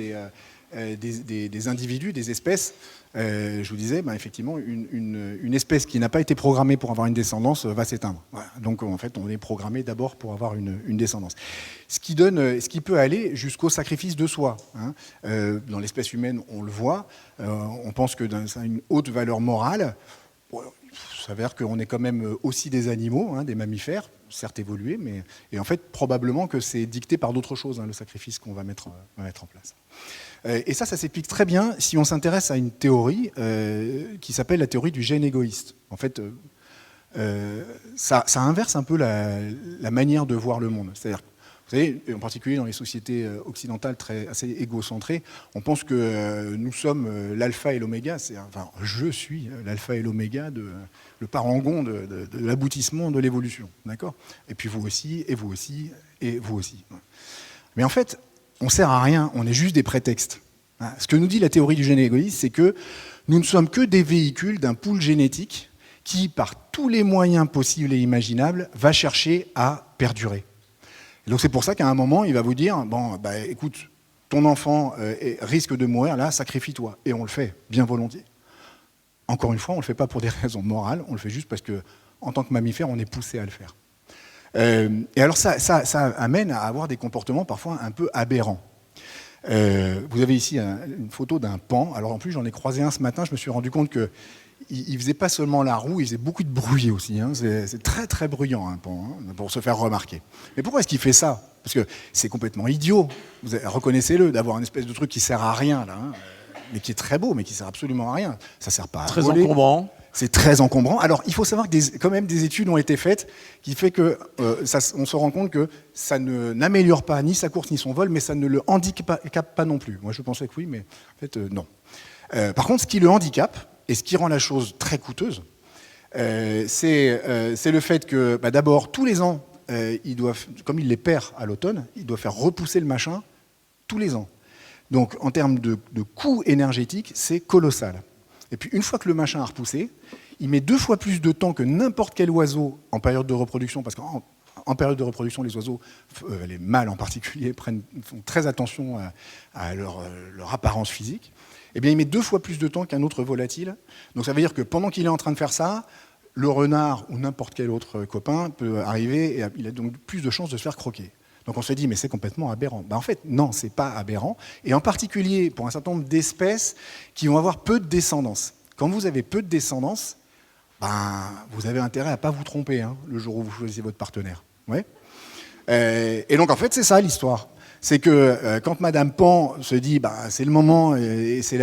des individus, des espèces. Je vous disais, effectivement, une espèce qui n'a pas été programmée pour avoir une descendance va s'éteindre. Voilà. Donc en fait, on est programmé d'abord pour avoir une descendance. Ce qui peut aller jusqu'au sacrifice de soi. Hein. Dans l'espèce humaine, on le voit. On pense que ça a une haute valeur morale. Il s'avère qu'on est quand même aussi des animaux, hein, des mammifères, certes évolués, et en fait, probablement que c'est dicté par d'autres choses, hein, le sacrifice qu'on va mettre en place. Et ça s'explique très bien si on s'intéresse à une théorie qui s'appelle la théorie du gène égoïste. En fait, ça inverse un peu la manière de voir le monde. C'est-à-dire, vous savez, en particulier dans les sociétés occidentales assez égocentrées, on pense que nous sommes l'alpha et l'oméga. Enfin, je suis l'alpha et l'oméga, le parangon de l'aboutissement de l'évolution. D'accord ? Et puis vous aussi, et vous aussi, et vous aussi. Mais en fait, on ne sert à rien, on est juste des prétextes. Ce que nous dit la théorie du gène égoïste, c'est que nous ne sommes que des véhicules d'un pool génétique qui, par tous les moyens possibles et imaginables, va chercher à perdurer. Et donc c'est pour ça qu'à un moment, il va vous dire, écoute, ton enfant risque de mourir, là, sacrifie-toi. Et on le fait, bien volontiers. Encore une fois, on ne le fait pas pour des raisons morales, on le fait juste parce que, en tant que mammifère, on est poussé à le faire. Et alors ça amène à avoir des comportements parfois un peu aberrants. Vous avez ici une photo d'un paon. Alors en plus, j'en ai croisé un ce matin, je me suis rendu compte qu'il ne faisait pas seulement la roue, il faisait beaucoup de bruit aussi. Hein. C'est très très bruyant un paon, hein, pour se faire remarquer. Mais pourquoi est-ce qu'il fait ça ? Parce que c'est complètement idiot. Reconnaissez-le, d'avoir une espèce de truc qui ne sert à rien, là, hein, mais qui est très beau, mais qui ne sert absolument à rien. Ça ne sert pas à Très voler. encombrant. C'est très encombrant. Alors, il faut savoir que quand même des études ont été faites qui fait que on se rend compte que ça n'améliore pas ni sa course ni son vol, mais ça ne le handicape pas non plus. Moi, je pensais que oui, mais en fait, non. Par contre, ce qui le handicape, et ce qui rend la chose très coûteuse, c'est le fait que, d'abord, tous les ans, comme il les perd à l'automne, il doit faire repousser le machin tous les ans. Donc, en termes de coût énergétique, c'est colossal. Et puis, une fois que le machin a repoussé, il met 2 fois plus de temps que n'importe quel oiseau en période de reproduction, parce qu'en période de reproduction, les oiseaux, les mâles en particulier, font très attention à leur apparence physique. Eh bien, il met 2 fois plus de temps qu'un autre volatile. Donc, ça veut dire que pendant qu'il est en train de faire ça, le renard ou n'importe quel autre copain peut arriver et il a donc plus de chances de se faire croquer. Donc on se dit, mais c'est complètement aberrant. En fait, non, c'est pas aberrant. Et en particulier pour un certain nombre d'espèces qui vont avoir peu de descendance. Quand vous avez peu de descendance, vous avez intérêt à ne pas vous tromper, hein, le jour où vous choisissez votre partenaire. Ouais. Et donc en fait, c'est ça l'histoire. C'est que quand Madame Pan se dit, c'est le moment, et c'est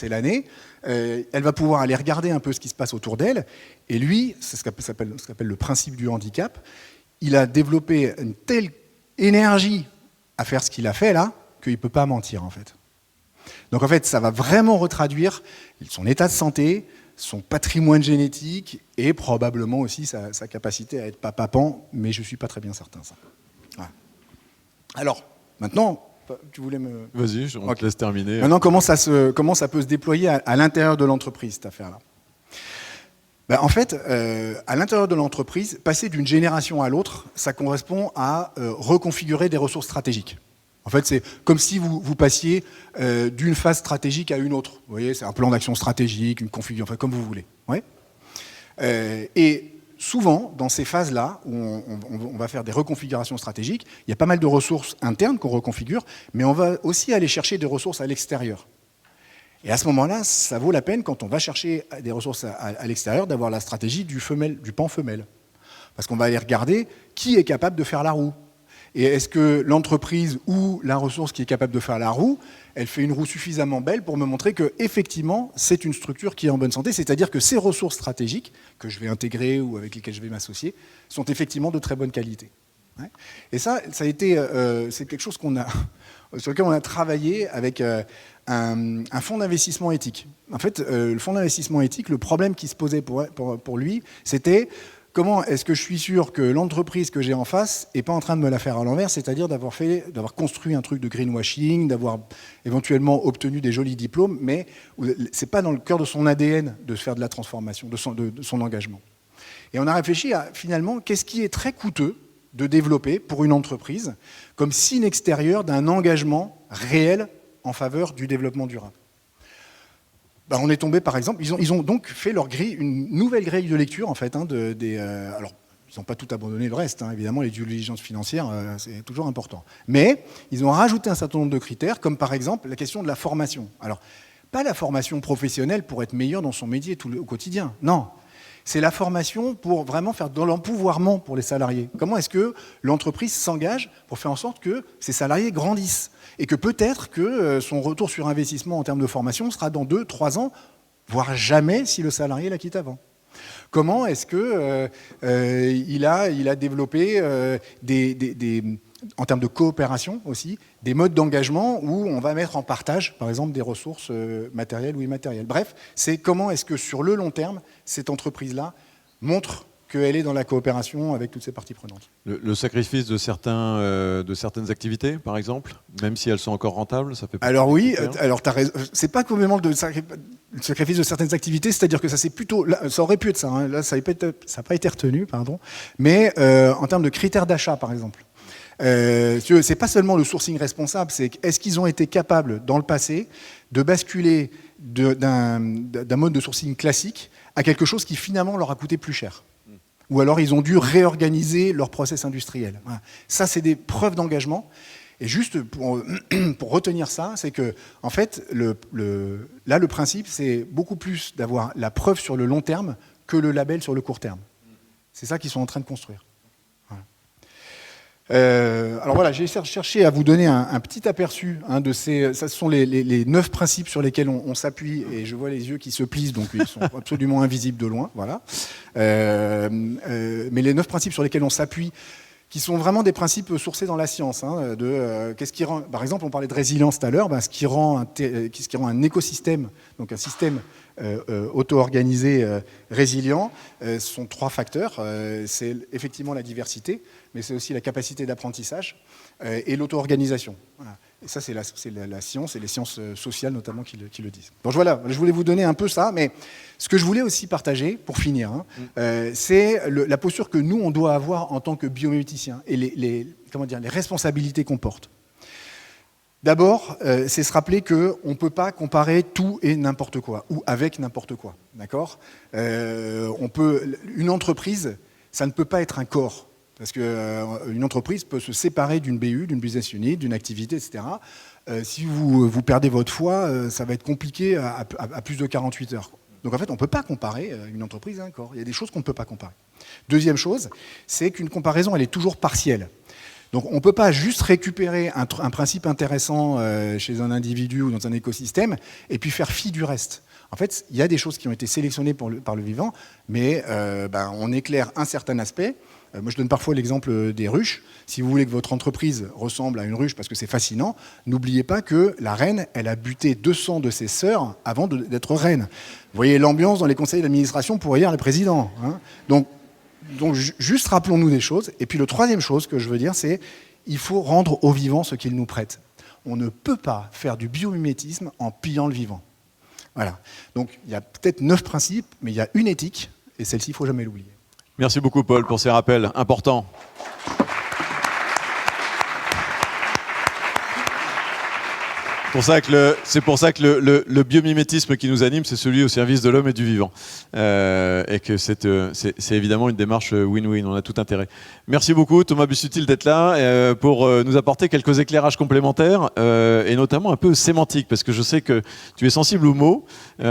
l'année, elle va pouvoir aller regarder un peu ce qui se passe autour d'elle. Et lui, c'est ce qu'on appelle le principe du handicap. Il a développé une telle énergie à faire ce qu'il a fait là, qu'il ne peut pas mentir en fait. Donc en fait, ça va vraiment retraduire son état de santé, son patrimoine génétique et probablement aussi sa capacité à être papa-pan, mais je ne suis pas très bien certain ça. Voilà. Alors, maintenant, tu voulais me... Vas-y, on te laisse terminer. Maintenant, comment ça peut se déployer à l'intérieur de l'entreprise, cette affaire-là ? En fait, à l'intérieur de l'entreprise, passer d'une génération à l'autre, ça correspond à reconfigurer des ressources stratégiques. En fait, c'est comme si vous passiez d'une phase stratégique à une autre. Vous voyez, c'est un plan d'action stratégique, une configuration, enfin, comme vous voulez. Ouais. Et souvent, dans ces phases-là, où on va faire des reconfigurations stratégiques, il y a pas mal de ressources internes qu'on reconfigure, mais on va aussi aller chercher des ressources à l'extérieur. Et à ce moment-là, ça vaut la peine, quand on va chercher des ressources à l'extérieur, d'avoir la stratégie du pan femelle. Parce qu'on va aller regarder qui est capable de faire la roue. Et est-ce que l'entreprise ou la ressource qui est capable de faire la roue, elle fait une roue suffisamment belle pour me montrer qu'effectivement, c'est une structure qui est en bonne santé, c'est-à-dire que ces ressources stratégiques que je vais intégrer ou avec lesquelles je vais m'associer sont effectivement de très bonne qualité. Ouais. Et ça a été, c'est quelque chose sur lequel on a travaillé avec un fonds d'investissement éthique. En fait, le fonds d'investissement éthique, le problème qui se posait pour lui, c'était comment est-ce que je suis sûr que l'entreprise que j'ai en face n'est pas en train de me la faire à l'envers, c'est-à-dire d'avoir construit un truc de greenwashing, d'avoir éventuellement obtenu des jolis diplômes, mais ce n'est pas dans le cœur de son ADN de faire de la transformation, de son engagement. Et on a réfléchi à, finalement, qu'est-ce qui est très coûteux de développer pour une entreprise comme signe extérieur d'un engagement réel en faveur du développement durable. Ben, on est tombé, par exemple, ils ont donc fait leur grille, une nouvelle grille de lecture, en fait, alors, ils n'ont pas tout abandonné le reste, hein. Évidemment, les due diligence financières, c'est toujours important. Mais ils ont rajouté un certain nombre de critères, comme par exemple la question de la formation. Alors, pas la formation professionnelle pour être meilleur dans son métier au quotidien, non. C'est la formation pour vraiment faire de l'empouvoirment pour les salariés. Comment est-ce que l'entreprise s'engage pour faire en sorte que ses salariés grandissent et que peut-être que son retour sur investissement en termes de formation sera dans 2, 3 ans, voire jamais si le salarié la quitte avant. Comment est-ce qu'il a développé en termes de coopération aussi, des modes d'engagement où on va mettre en partage, par exemple, des ressources matérielles ou immatérielles. Bref, c'est comment est-ce que sur le long terme, cette entreprise-là montre qu'elle est dans la coopération avec toutes ses parties prenantes. Le sacrifice de certaines activités, par exemple, même si elles sont encore rentables, ça fait partie. Alors oui, alors t'as raison. C'est pas complètement le sacrifice de certaines activités, c'est-à-dire que ça c'est plutôt, là, ça aurait pu être ça. Hein, là, ça n'a pas été retenu, pardon. Mais en termes de critères d'achat, par exemple. C'est pas seulement le sourcing responsable, c'est est-ce qu'ils ont été capables, dans le passé, de basculer d'un mode de sourcing classique à quelque chose qui finalement leur a coûté plus cher. Ou alors ils ont dû réorganiser leur process industriel. Voilà. Ça, c'est des preuves d'engagement. Et juste pour retenir ça, c'est que, en fait, là, le principe, c'est beaucoup plus d'avoir la preuve sur le long terme que le label sur le court terme. C'est ça qu'ils sont en train de construire. Alors voilà, j'ai cherché à vous donner un petit aperçu de ces. Ça, ce sont les 9 principes sur lesquels on s'appuie, et je vois les yeux qui se plissent, donc ils sont absolument invisibles de loin. Voilà. Mais les 9 principes sur lesquels on s'appuie, qui sont vraiment des principes sourcés dans la science. Qu'est-ce qui rend, par exemple, on parlait de résilience tout à l'heure, ce qui rend un écosystème, donc un système auto-organisé résilient, sont 3 facteurs. C'est effectivement la diversité, mais c'est aussi la capacité d'apprentissage et l'auto-organisation. Voilà. Et ça, c'est la science et les sciences sociales notamment qui le disent. Donc voilà, je voulais vous donner un peu ça, mais ce que je voulais aussi partager, pour finir, c'est la posture que nous, on doit avoir en tant que biomiméticiens et les responsabilités qu'on porte. D'abord, c'est se rappeler qu'on ne peut pas comparer tout et n'importe quoi, ou avec n'importe quoi. D'accord ? Une entreprise, ça ne peut pas être un corps. Parce qu'une entreprise peut se séparer d'une BU, d'une business unit, d'une activité, etc. Si vous perdez votre foi, ça va être compliqué à plus de 48 heures. Donc en fait, on ne peut pas comparer une entreprise à un corps. Il y a des choses qu'on ne peut pas comparer. Deuxième chose, c'est qu'une comparaison, elle est toujours partielle. Donc on ne peut pas juste récupérer un principe intéressant chez un individu ou dans un écosystème et puis faire fi du reste. En fait, il y a des choses qui ont été sélectionnées par le vivant, mais on éclaire un certain aspect. Moi, je donne parfois l'exemple des ruches. Si vous voulez que votre entreprise ressemble à une ruche parce que c'est fascinant, n'oubliez pas que la reine, elle a buté 200 de ses sœurs avant d'être reine. Vous voyez l'ambiance dans les conseils d'administration pour élire les présidents. Hein. Donc, juste rappelons-nous des choses. Et puis, le troisième chose que je veux dire, c'est il faut rendre aux vivants ce qu'ils nous prêtent. On ne peut pas faire du biomimétisme en pillant le vivant. Voilà. Donc, il y a peut-être 9 principes, mais il y a une éthique, et celle-ci, il ne faut jamais l'oublier. Merci beaucoup, Paul, pour ces rappels importants. C'est pour ça que le biomimétisme qui nous anime, c'est celui au service de l'homme et du vivant. Et que c'est évidemment une démarche win-win, on a tout intérêt. Merci beaucoup, Thomas Busuttil, d'être là pour nous apporter quelques éclairages complémentaires et notamment un peu sémantiques, parce que je sais que tu es sensible aux mots. On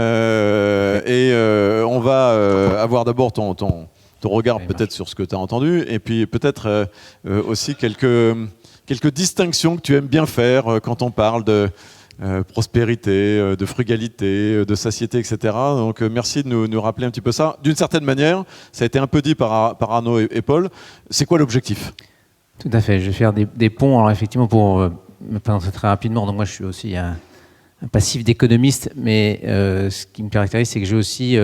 va avoir d'abord ton regard peut-être sur ce que tu as entendu, et puis peut-être aussi quelques distinctions que tu aimes bien faire quand on parle de prospérité, de frugalité, de satiété, etc. Donc merci de nous rappeler un petit peu ça. D'une certaine manière, ça a été un peu dit par Arnaud et Paul. C'est quoi l'objectif ? Tout à fait, je vais faire des ponts. Alors effectivement, pour me présenter très rapidement, donc moi je suis aussi un passif d'économiste, mais ce qui me caractérise, c'est que j'ai aussi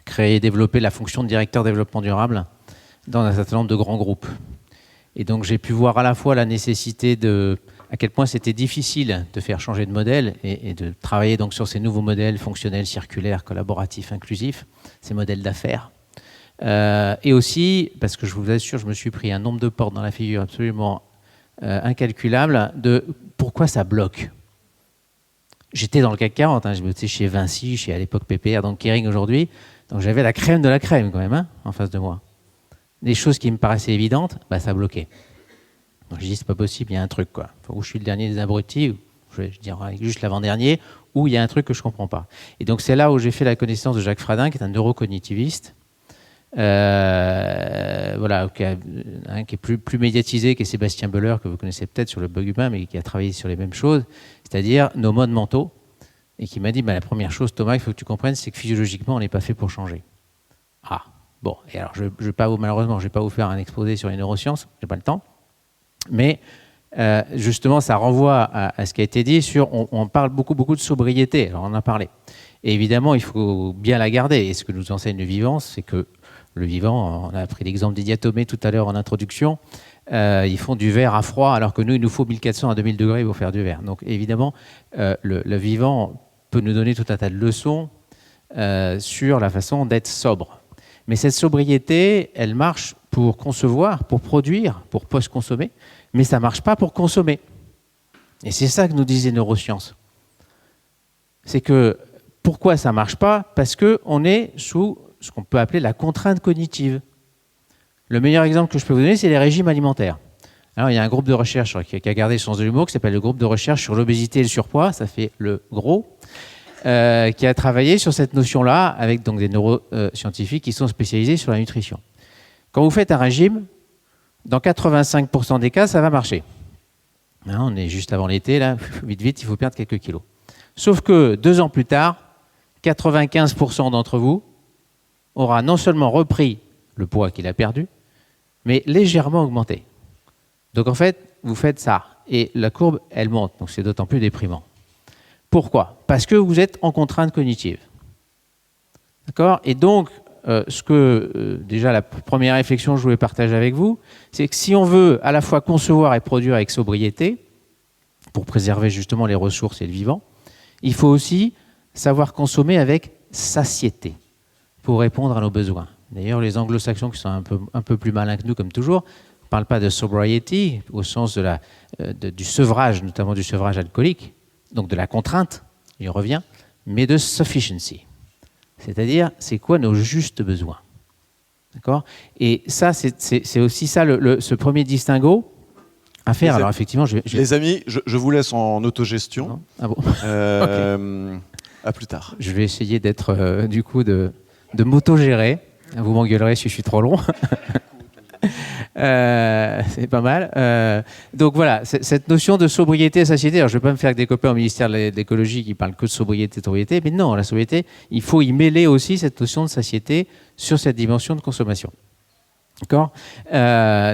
créé et développé la fonction de directeur développement durable dans un certain nombre de grands groupes. Et donc j'ai pu voir à la fois la nécessité à quel point c'était difficile de faire changer de modèle et de travailler donc sur ces nouveaux modèles fonctionnels, circulaires, collaboratifs, inclusifs, ces modèles d'affaires. Et aussi, parce que je vous assure, je me suis pris un nombre de portes dans la figure absolument incalculable de pourquoi ça bloque. j'étais dans le CAC 40, hein, je bossais chez Vinci, chez à l'époque PPR, donc Kering aujourd'hui. Donc j'avais la crème de la crème quand même hein, en face de moi. Des choses qui me paraissaient évidentes, bah, ça bloquait. Donc je dis c'est pas possible, il y a un truc quoi. Ou je suis le dernier des abrutis, ou je dirais juste l'avant-dernier, ou il y a un truc que je comprends pas. Et donc c'est là où j'ai fait la connaissance de Jacques Fradin, qui est un neurocognitiviste, voilà, qui est plus médiatisé, qui est Sébastien Beller, que vous connaissez peut-être sur le bug humain, mais qui a travaillé sur les mêmes choses, c'est-à-dire nos modes mentaux, et qui m'a dit bah, la première chose, Thomas, il faut que tu comprennes, c'est que physiologiquement, on n'est pas fait pour changer. Ah, bon, et alors malheureusement, je ne vais pas vous faire un exposé sur les neurosciences, je n'ai pas le temps, mais justement, ça renvoie à ce qui a été dit sur, on parle beaucoup de sobriété, alors on en a parlé. Et évidemment, il faut bien la garder, et ce que nous enseigne le vivant, c'est que le vivant, on a pris l'exemple des diatomées tout à l'heure en introduction, ils font du verre à froid, alors que nous, il nous faut 1400 à 2000 degrés pour faire du verre. Donc évidemment, le vivant peut nous donner tout un tas de leçons sur la façon d'être sobre. Mais cette sobriété, elle marche pour concevoir, pour produire, pour post-consommer, mais ça ne marche pas pour consommer. Et c'est ça que nous disent les neurosciences. C'est que, pourquoi ça ne marche pas? Parce qu'on est sous ce qu'on peut appeler la contrainte cognitive. Le meilleur exemple que je peux vous donner, c'est les régimes alimentaires. Alors, il y a un groupe de recherche qui a gardé le sens de l'humour, qui s'appelle le groupe de recherche sur l'obésité et le surpoids, ça fait le gros, qui a travaillé sur cette notion-là avec donc, des neuroscientifiques qui sont spécialisés sur la nutrition. Quand vous faites un régime, dans 85% des cas, ça va marcher. Hein, on est juste avant l'été, là, vite, il faut perdre quelques kilos. Sauf que 2 ans plus tard, 95% d'entre vous aura non seulement repris le poids qu'il a perdu, mais légèrement augmenté. Donc en fait, vous faites ça, et la courbe, elle monte, donc c'est d'autant plus déprimant. Pourquoi? Parce que vous êtes en contrainte cognitive. D'accord? Et donc, déjà la première réflexion que je voulais partager avec vous, c'est que si on veut à la fois concevoir et produire avec sobriété, pour préserver justement les ressources et le vivant, il faut aussi savoir consommer avec satiété, pour répondre à nos besoins. D'ailleurs, les anglo-saxons, qui sont un peu plus malins que nous, comme toujours, ne parlent pas de sobriety, au sens du sevrage, notamment du sevrage alcoolique, donc de la contrainte, il revient, mais de sufficiency. C'est-à-dire, c'est quoi nos justes besoins. D'accord? Et ça, c'est aussi ça, ce premier distinguo à faire. Alors, effectivement, les amis, je vous laisse en autogestion. Non? Ah bon? Okay. À plus tard. Je vais essayer d'être, du coup, de m'auto-gérer. Vous m'engueulerez si je suis trop long. C'est pas mal. Donc voilà, cette notion de sobriété et satiété, alors je ne vais pas me faire avec des copains au ministère de l'écologie qui parlent que de sobriété, mais non, la sobriété, il faut y mêler aussi cette notion de satiété sur cette dimension de consommation. D'accord?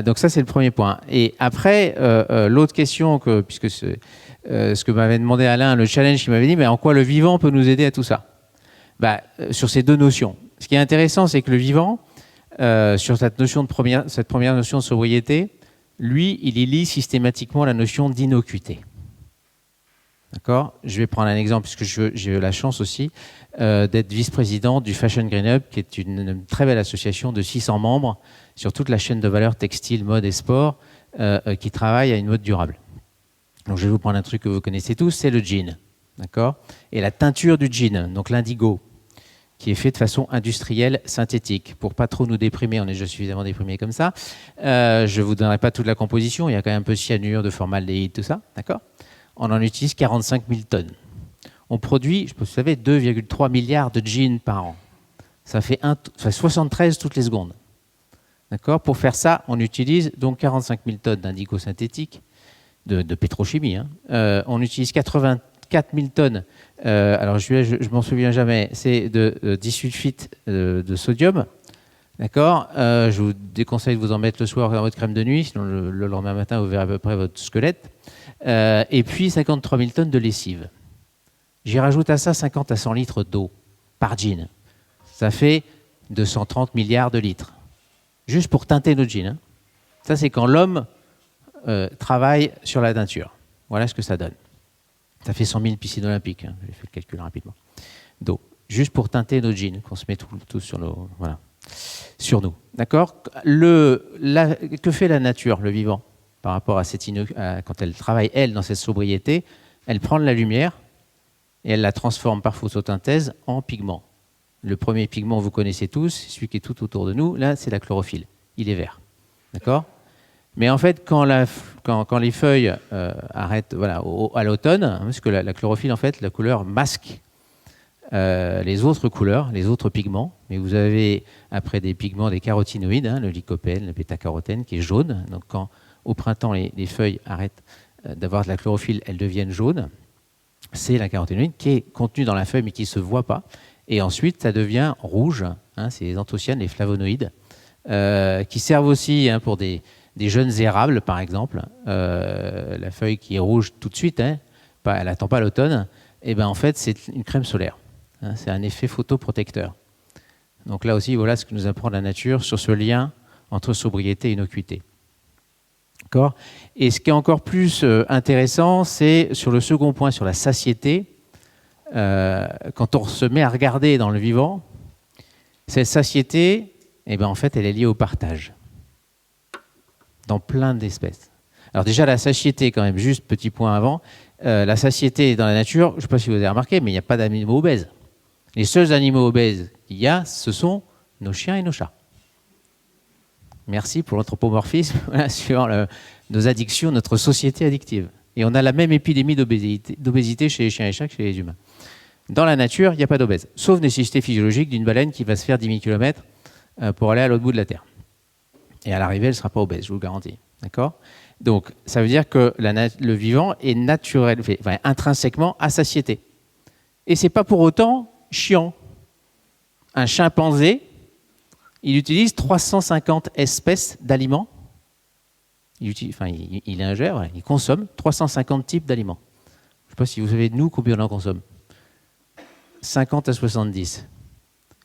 Donc ça, c'est le premier point. Et après, l'autre question, puisque ce que m'avait demandé Alain, le challenge qu'il m'avait dit, mais en quoi le vivant peut nous aider à tout ça? Sur ces deux notions. Ce qui est intéressant, c'est que le vivant, sur cette première notion de sobriété, lui, il y lie systématiquement la notion d'innocuité. D'accord? Je vais prendre un exemple, puisque j'ai eu la chance aussi d'être vice-président du Fashion Green Hub, qui est une très belle association de 600 membres sur toute la chaîne de valeur textile, mode et sport, qui travaille à une mode durable. Donc je vais vous prendre un truc que vous connaissez tous, c'est le jean. D'accord? Et la teinture du jean, donc l'indigo, qui est fait de façon industrielle, synthétique. Pour pas trop nous déprimer, on est déjà suffisamment déprimé comme ça. Je ne vous donnerai pas toute la composition, il y a quand même un peu de cyanure, de formaldéhyde, tout ça. D'accord? On en utilise 45 000 tonnes. On produit, vous savez, 2,3 milliards de jeans par an. Ça fait 73 toutes les secondes. D'accord? Pour faire ça, on utilise donc 45 000 tonnes d'indigo synthétique, de pétrochimie. Hein. On utilise 84 000 tonnes, alors je m'en souviens jamais, c'est de disulfite de sodium. D'accord? Je vous déconseille de vous en mettre le soir dans votre crème de nuit, sinon le lendemain matin, vous verrez à peu près votre squelette. Et puis 53 000 tonnes de lessive. J'y rajoute à ça 50 à 100 litres d'eau par jean. Ça fait 230 milliards de litres. Juste pour teinter nos jeans. Hein. Ça, c'est quand l'homme travaille sur la teinture. Voilà ce que ça donne. Ça fait 100 000 piscines olympiques. Hein. J'ai fait le calcul rapidement. D'eau. Juste pour teinter nos jeans, qu'on se met tous sur nos... Voilà. Sur nous. D'accord? Que fait la nature, le vivant, par rapport à quand elle travaille, elle, dans cette sobriété? Elle prend de la lumière et elle la transforme par photosynthèse en pigment. Le premier pigment, vous connaissez tous, celui qui est tout autour de nous, là, c'est la chlorophylle. Il est vert. D'accord ? Mais en fait, quand les feuilles arrêtent à l'automne, parce que la chlorophylle, en fait, la couleur masque les autres couleurs, les autres pigments. Mais vous avez, après des pigments, des carotinoïdes, le lycopène, le bêta-carotène, qui est jaune. Donc quand, au printemps, les feuilles arrêtent d'avoir de la chlorophylle, elles deviennent jaunes. C'est la carotinoïde qui est contenue dans la feuille, mais qui ne se voit pas. Et ensuite, ça devient rouge. C'est les anthocyanes, les flavonoïdes, qui servent aussi pour des jeunes érables, par exemple. La feuille qui est rouge tout de suite, elle n'attend pas l'automne. Et ben en fait, c'est une crème solaire. C'est un effet photoprotecteur. Donc là aussi, voilà ce que nous apprend la nature sur ce lien entre sobriété et innocuité. D'accord ? Et ce qui est encore plus intéressant, c'est sur le second point, sur la satiété. Quand on se met à regarder dans le vivant, cette satiété, en fait, elle est liée au partage. Dans plein d'espèces. Alors déjà, la satiété, quand même, juste petit point avant, la satiété dans la nature, je ne sais pas si vous avez remarqué, mais il n'y a pas d'animaux obèses. Les seuls animaux obèses qu'il y a, ce sont nos chiens et nos chats. Merci pour l'anthropomorphisme sur nos addictions, notre société addictive. Et on a la même épidémie d'obésité chez les chiens et chats que chez les humains. Dans la nature, il n'y a pas d'obèse, sauf nécessité physiologique d'une baleine qui va se faire 10 000 km pour aller à l'autre bout de la Terre. Et à l'arrivée, elle ne sera pas obèse, je vous le garantis. D'accord ? Donc, ça veut dire que le vivant est naturel, intrinsèquement à satiété. Et ce n'est pas pour autant chiant. Un chimpanzé, il utilise 350 espèces d'aliments. Il ingère, il consomme 350 types d'aliments. Je ne sais pas si vous savez, nous, combien on en consomme. 50 à 70.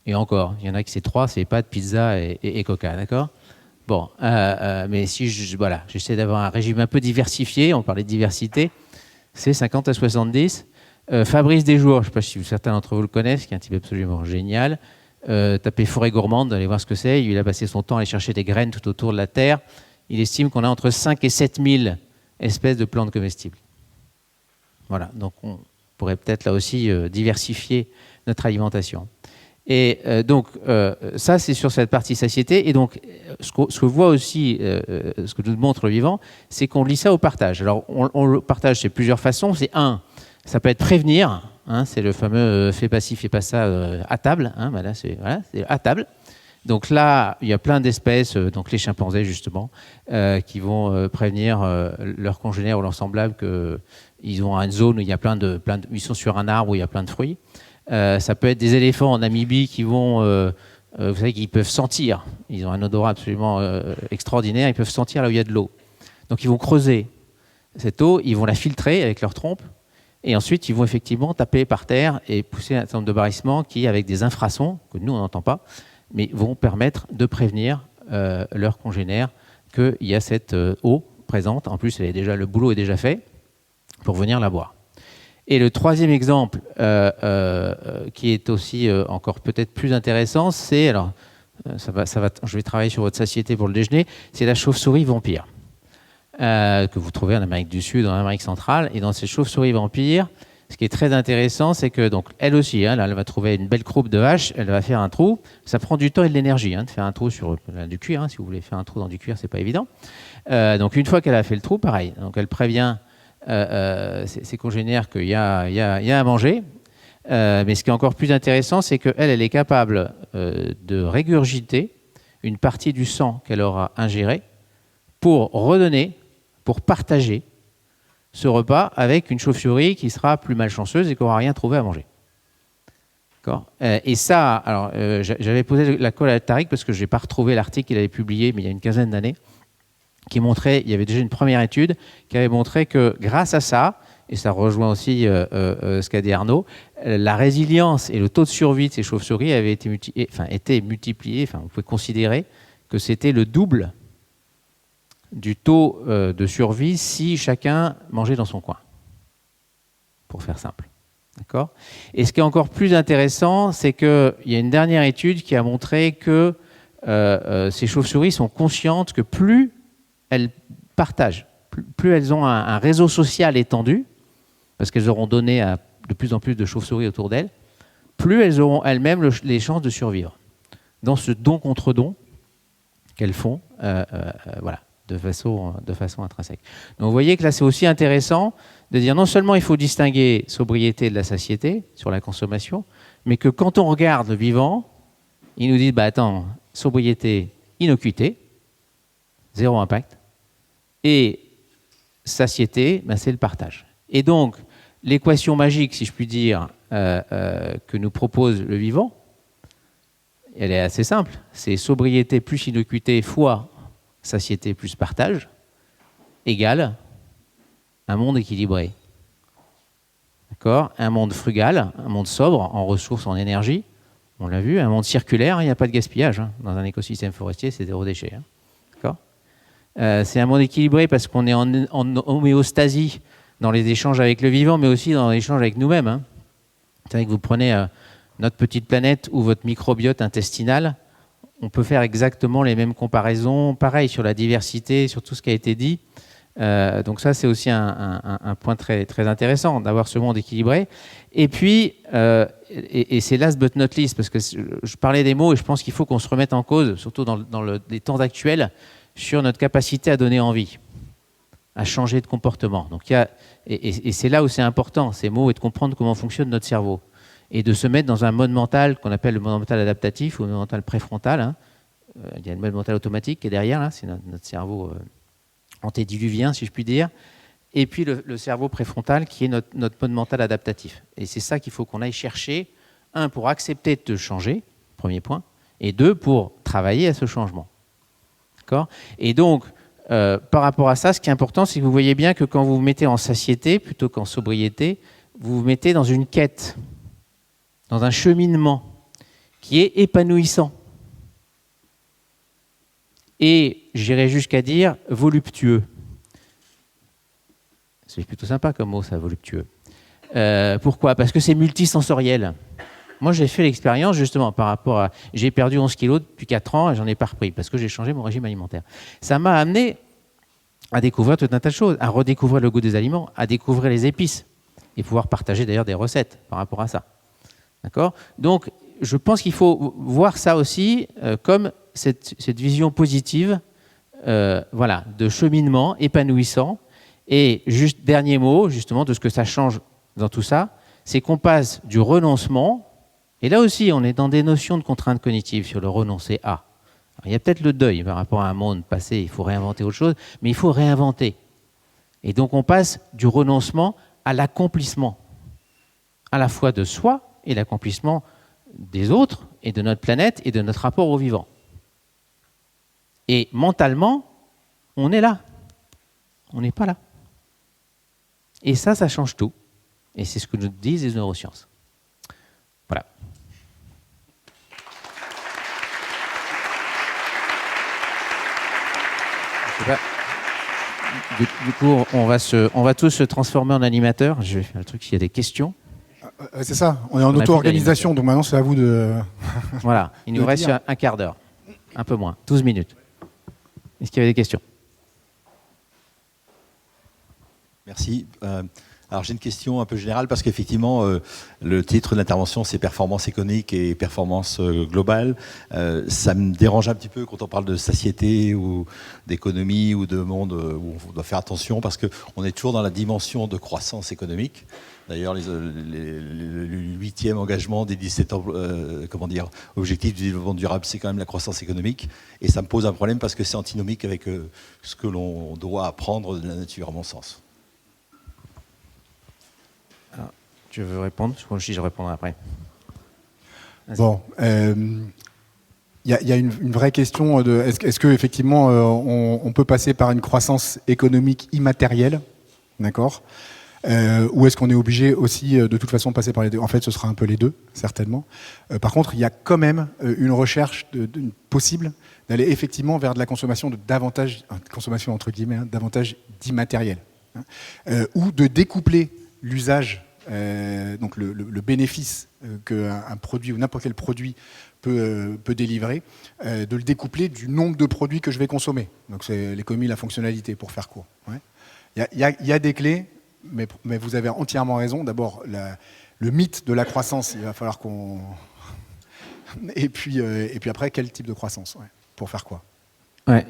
Et encore, il y en a qui c'est 3, c'est pâtes, pizza et coca, d'accord ? Bon, mais si j'essaie d'avoir un régime un peu diversifié, on parlait de diversité, c'est 50 à 70. Fabrice Desjours, je ne sais pas si certains d'entre vous le connaissent, qui est un type absolument génial. Tapez forêt gourmande, allez voir ce que c'est. Il a passé son temps à aller chercher des graines tout autour de la Terre. Il estime qu'on a entre 5 et 7 000 espèces de plantes comestibles. Voilà, donc on pourrait peut-être là aussi diversifier notre alimentation. Et donc, ça, c'est sur cette partie satiété. Et donc, ce que voit aussi, ce que nous montre le vivant, c'est qu'on lie ça au partage. Alors, on le partage de plusieurs façons. C'est ça peut être prévenir. C'est le fameux fais pas ci, fais pas ça à table. Là, c'est à table. Donc là, il y a plein d'espèces, donc les chimpanzés justement, qui vont prévenir leurs congénères ou leurs semblables qu'ils ont une zone où il y a ils sont sur un arbre où il y a plein de fruits. Ça peut être des éléphants en Namibie qui vont, vous savez, qu'ils peuvent sentir. Ils ont un odorat absolument extraordinaire. Ils peuvent sentir là où il y a de l'eau. Donc ils vont creuser cette eau, ils vont la filtrer avec leur trompe, et ensuite ils vont effectivement taper par terre et pousser un certain nombre de barrissements qui, avec des infrasons que nous on n'entend pas, mais vont permettre de prévenir leurs congénères qu'il y a cette eau présente. En plus, le boulot est déjà fait pour venir la boire. Et le troisième exemple, qui est aussi encore peut-être plus intéressant, c'est, alors, je vais travailler sur votre satiété pour le déjeuner, c'est la chauve-souris vampire, que vous trouvez en Amérique du Sud, en Amérique centrale. Et dans cette chauve-souris vampire, ce qui est très intéressant, c'est que donc elle aussi, là, elle va trouver une belle croupe de vache, elle va faire un trou. Ça prend du temps et de l'énergie de faire un trou sur du cuir. Si vous voulez faire un trou dans du cuir, c'est pas évident. Donc une fois qu'elle a fait le trou, pareil. Donc elle prévient ses congénères qu'il y a à manger. Mais ce qui est encore plus intéressant, c'est qu'elle est capable de régurgiter une partie du sang qu'elle aura ingéré pour redonner, pour partager ce repas avec une chauve-souris qui sera plus malchanceuse et qui n'aura rien trouvé à manger. D'accord ? Et ça, alors j'avais posé la colle à Tariq parce que je n'ai pas retrouvé l'article qu'il avait publié, mais il y a une quinzaine d'années, qui montrait, il y avait déjà une première étude qui avait montré que grâce à ça, et ça rejoint aussi ce qu'a dit Arnaud, la résilience et le taux de survie de ces chauves-souris avaient été multipliés, on pouvait considérer que c'était le double du taux de survie si chacun mangeait dans son coin, pour faire simple. D'accord ? Et ce qui est encore plus intéressant, c'est qu'il y a une dernière étude qui a montré que ces chauves-souris sont conscientes que plus elles partagent, plus elles ont un réseau social étendu, parce qu'elles auront donné à de plus en plus de chauves-souris autour d'elles, plus elles auront elles-mêmes les chances de survivre dans ce don contre don qu'elles font, voilà, de façon intrinsèque. Donc vous voyez que là, c'est aussi intéressant de dire non seulement il faut distinguer sobriété de la satiété sur la consommation, mais que quand on regarde le vivant, il nous dit bah attends, sobriété, innocuité, zéro impact, et satiété, ben, c'est le partage. Et donc, l'équation magique, si je puis dire, que nous propose le vivant, elle est assez simple. C'est sobriété plus innocuité fois satiété plus partage égale un monde équilibré. D'accord ? Un monde frugal, un monde sobre en ressources, en énergie. On l'a vu, un monde circulaire, il n'y a pas de gaspillage. Hein. Dans un écosystème forestier, c'est zéro déchet. Hein. D'accord ? C'est un monde équilibré parce qu'on est en homéostasie dans les échanges avec le vivant, mais aussi dans l'échange avec nous-mêmes. Hein. C'est vrai que vous prenez notre petite planète ou votre microbiote intestinal, on peut faire exactement les mêmes comparaisons, pareil sur la diversité, sur tout ce qui a été dit. Donc ça, c'est aussi un point très, très intéressant, d'avoir ce monde équilibré. Et puis, et c'est last but not least, parce que je parlais des mots et je pense qu'il faut qu'on se remette en cause, surtout dans les temps actuels, sur notre capacité à donner envie, à changer de comportement. Donc, et c'est là où c'est important, ces mots, et de comprendre comment fonctionne notre cerveau. Et de se mettre dans un mode mental qu'on appelle le mode mental adaptatif ou le mode mental préfrontal. Hein. Il y a le mode mental automatique qui est derrière, là, c'est notre cerveau antédiluvien, si je puis dire. Et puis le cerveau préfrontal qui est notre mode mental adaptatif. Et c'est ça qu'il faut qu'on aille chercher. Un, pour accepter de changer, premier point. Et deux, pour travailler à ce changement. D'accord ? Et donc, par rapport à ça, ce qui est important, c'est que vous voyez bien que quand vous vous mettez en satiété plutôt qu'en sobriété, vous vous mettez dans une quête, dans un cheminement qui est épanouissant. Et j'irais jusqu'à dire voluptueux. C'est plutôt sympa comme mot, ça, voluptueux. Pourquoi ? Parce que c'est multisensoriel. Moi, j'ai fait l'expérience justement par rapport à... J'ai perdu 11 kilos depuis 4 ans et j'en ai pas repris parce que j'ai changé mon régime alimentaire. Ça m'a amené à découvrir tout un tas de choses, à redécouvrir le goût des aliments, à découvrir les épices et pouvoir partager d'ailleurs des recettes par rapport à ça. D'accord ? Donc, je pense qu'il faut voir ça aussi comme cette vision positive, voilà, de cheminement épanouissant. Et juste dernier mot, justement, de ce que ça change dans tout ça, c'est qu'on passe du renoncement, et là aussi, on est dans des notions de contraintes cognitives sur le renoncer à. Alors, il y a peut-être le deuil par rapport à un monde passé, il faut réinventer autre chose, mais il faut réinventer. Et donc, on passe du renoncement à l'accomplissement, à la fois de soi et l'accomplissement des autres et de notre planète et de notre rapport au vivant. Et mentalement, on est là. On n'est pas là. Et ça change tout. Et c'est ce que nous disent les neurosciences. Voilà. Je sais pas. Du coup, on va tous se transformer en animateurs. Je vais faire le truc s'il y a des questions. C'est ça, on est en auto-organisation, donc maintenant c'est à vous de... Voilà, il nous reste un quart d'heure, un peu moins, 12 minutes. Est-ce qu'il y avait des questions ? Merci. Alors j'ai une question un peu générale parce qu'effectivement le titre de l'intervention c'est performance économique et performance globale. Ça me dérange un petit peu quand on parle de satiété ou d'économie ou de monde où on doit faire attention parce qu'on est toujours dans la dimension de croissance économique. D'ailleurs, le 8e engagement des 17 objectifs du développement durable, c'est quand même la croissance économique. Et ça me pose un problème parce que c'est antinomique avec ce que l'on doit apprendre de la nature, à mon sens. Alors, tu veux répondre ? Je répondrai après. Vas-y. Bon, il y a une vraie question de est-ce que effectivement on peut passer par une croissance économique immatérielle, d'accord ? Ou est-ce qu'on est obligé aussi de toute façon de passer par les deux ? En fait, ce sera un peu les deux, certainement. Par contre, il y a quand même une recherche possible d'aller effectivement vers de la consommation de davantage, consommation entre guillemets, davantage d'immatériel, ou de découpler l'usage, donc le bénéfice qu'un produit ou n'importe quel produit peut délivrer, de le découpler du nombre de produits que je vais consommer. Donc c'est l'économie, la fonctionnalité, pour faire court. Ouais. Il y a des clés. mais vous avez entièrement raison. D'abord, le mythe de la croissance, il va falloir qu'on... Et puis après, quel type de croissance, pour faire quoi? Ouais,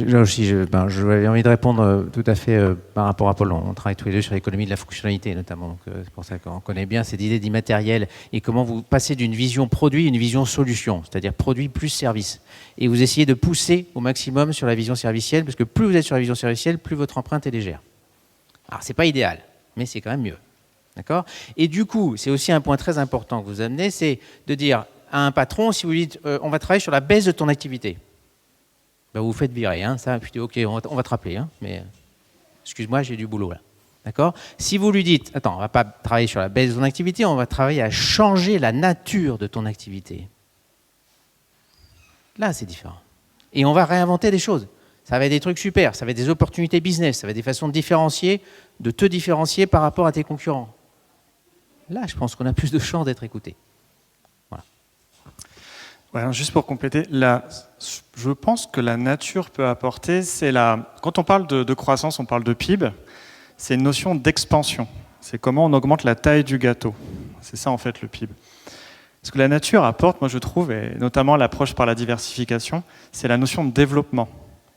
là aussi, j'avais envie de répondre tout à fait par rapport à Paul. On travaille tous les deux sur l'économie de la fonctionnalité, notamment. Donc, c'est pour ça qu'on connaît bien cette idée d'immatériel et comment vous passez d'une vision produit à une vision solution, c'est-à-dire produit plus service. Et vous essayez de pousser au maximum sur la vision servicielle, parce que plus vous êtes sur la vision servicielle, plus votre empreinte est légère. Alors, c'est pas idéal, mais c'est quand même mieux. D'accord? Et du coup, c'est aussi un point très important que vous amenez, c'est de dire à un patron, si vous lui dites on va travailler sur la baisse de ton activité, ben vous vous faites virer, hein, ça, puis ok, on va te rappeler, hein, mais excuse-moi, j'ai du boulot là. D'accord? Si vous lui dites, attends, on va pas travailler sur la baisse de ton activité, on va travailler à changer la nature de ton activité. Là, c'est différent. Et on va réinventer des choses. Ça va être des trucs super, ça va être des opportunités business, ça va être des façons de te différencier par rapport à tes concurrents. Là, je pense qu'on a plus de chances d'être écouté. Ouais, juste pour compléter, je pense que la nature peut apporter, quand on parle de croissance, on parle de PIB, c'est une notion d'expansion. C'est comment on augmente la taille du gâteau. C'est ça en fait le PIB. Ce que la nature apporte, moi je trouve, et notamment l'approche par la diversification, c'est la notion de développement.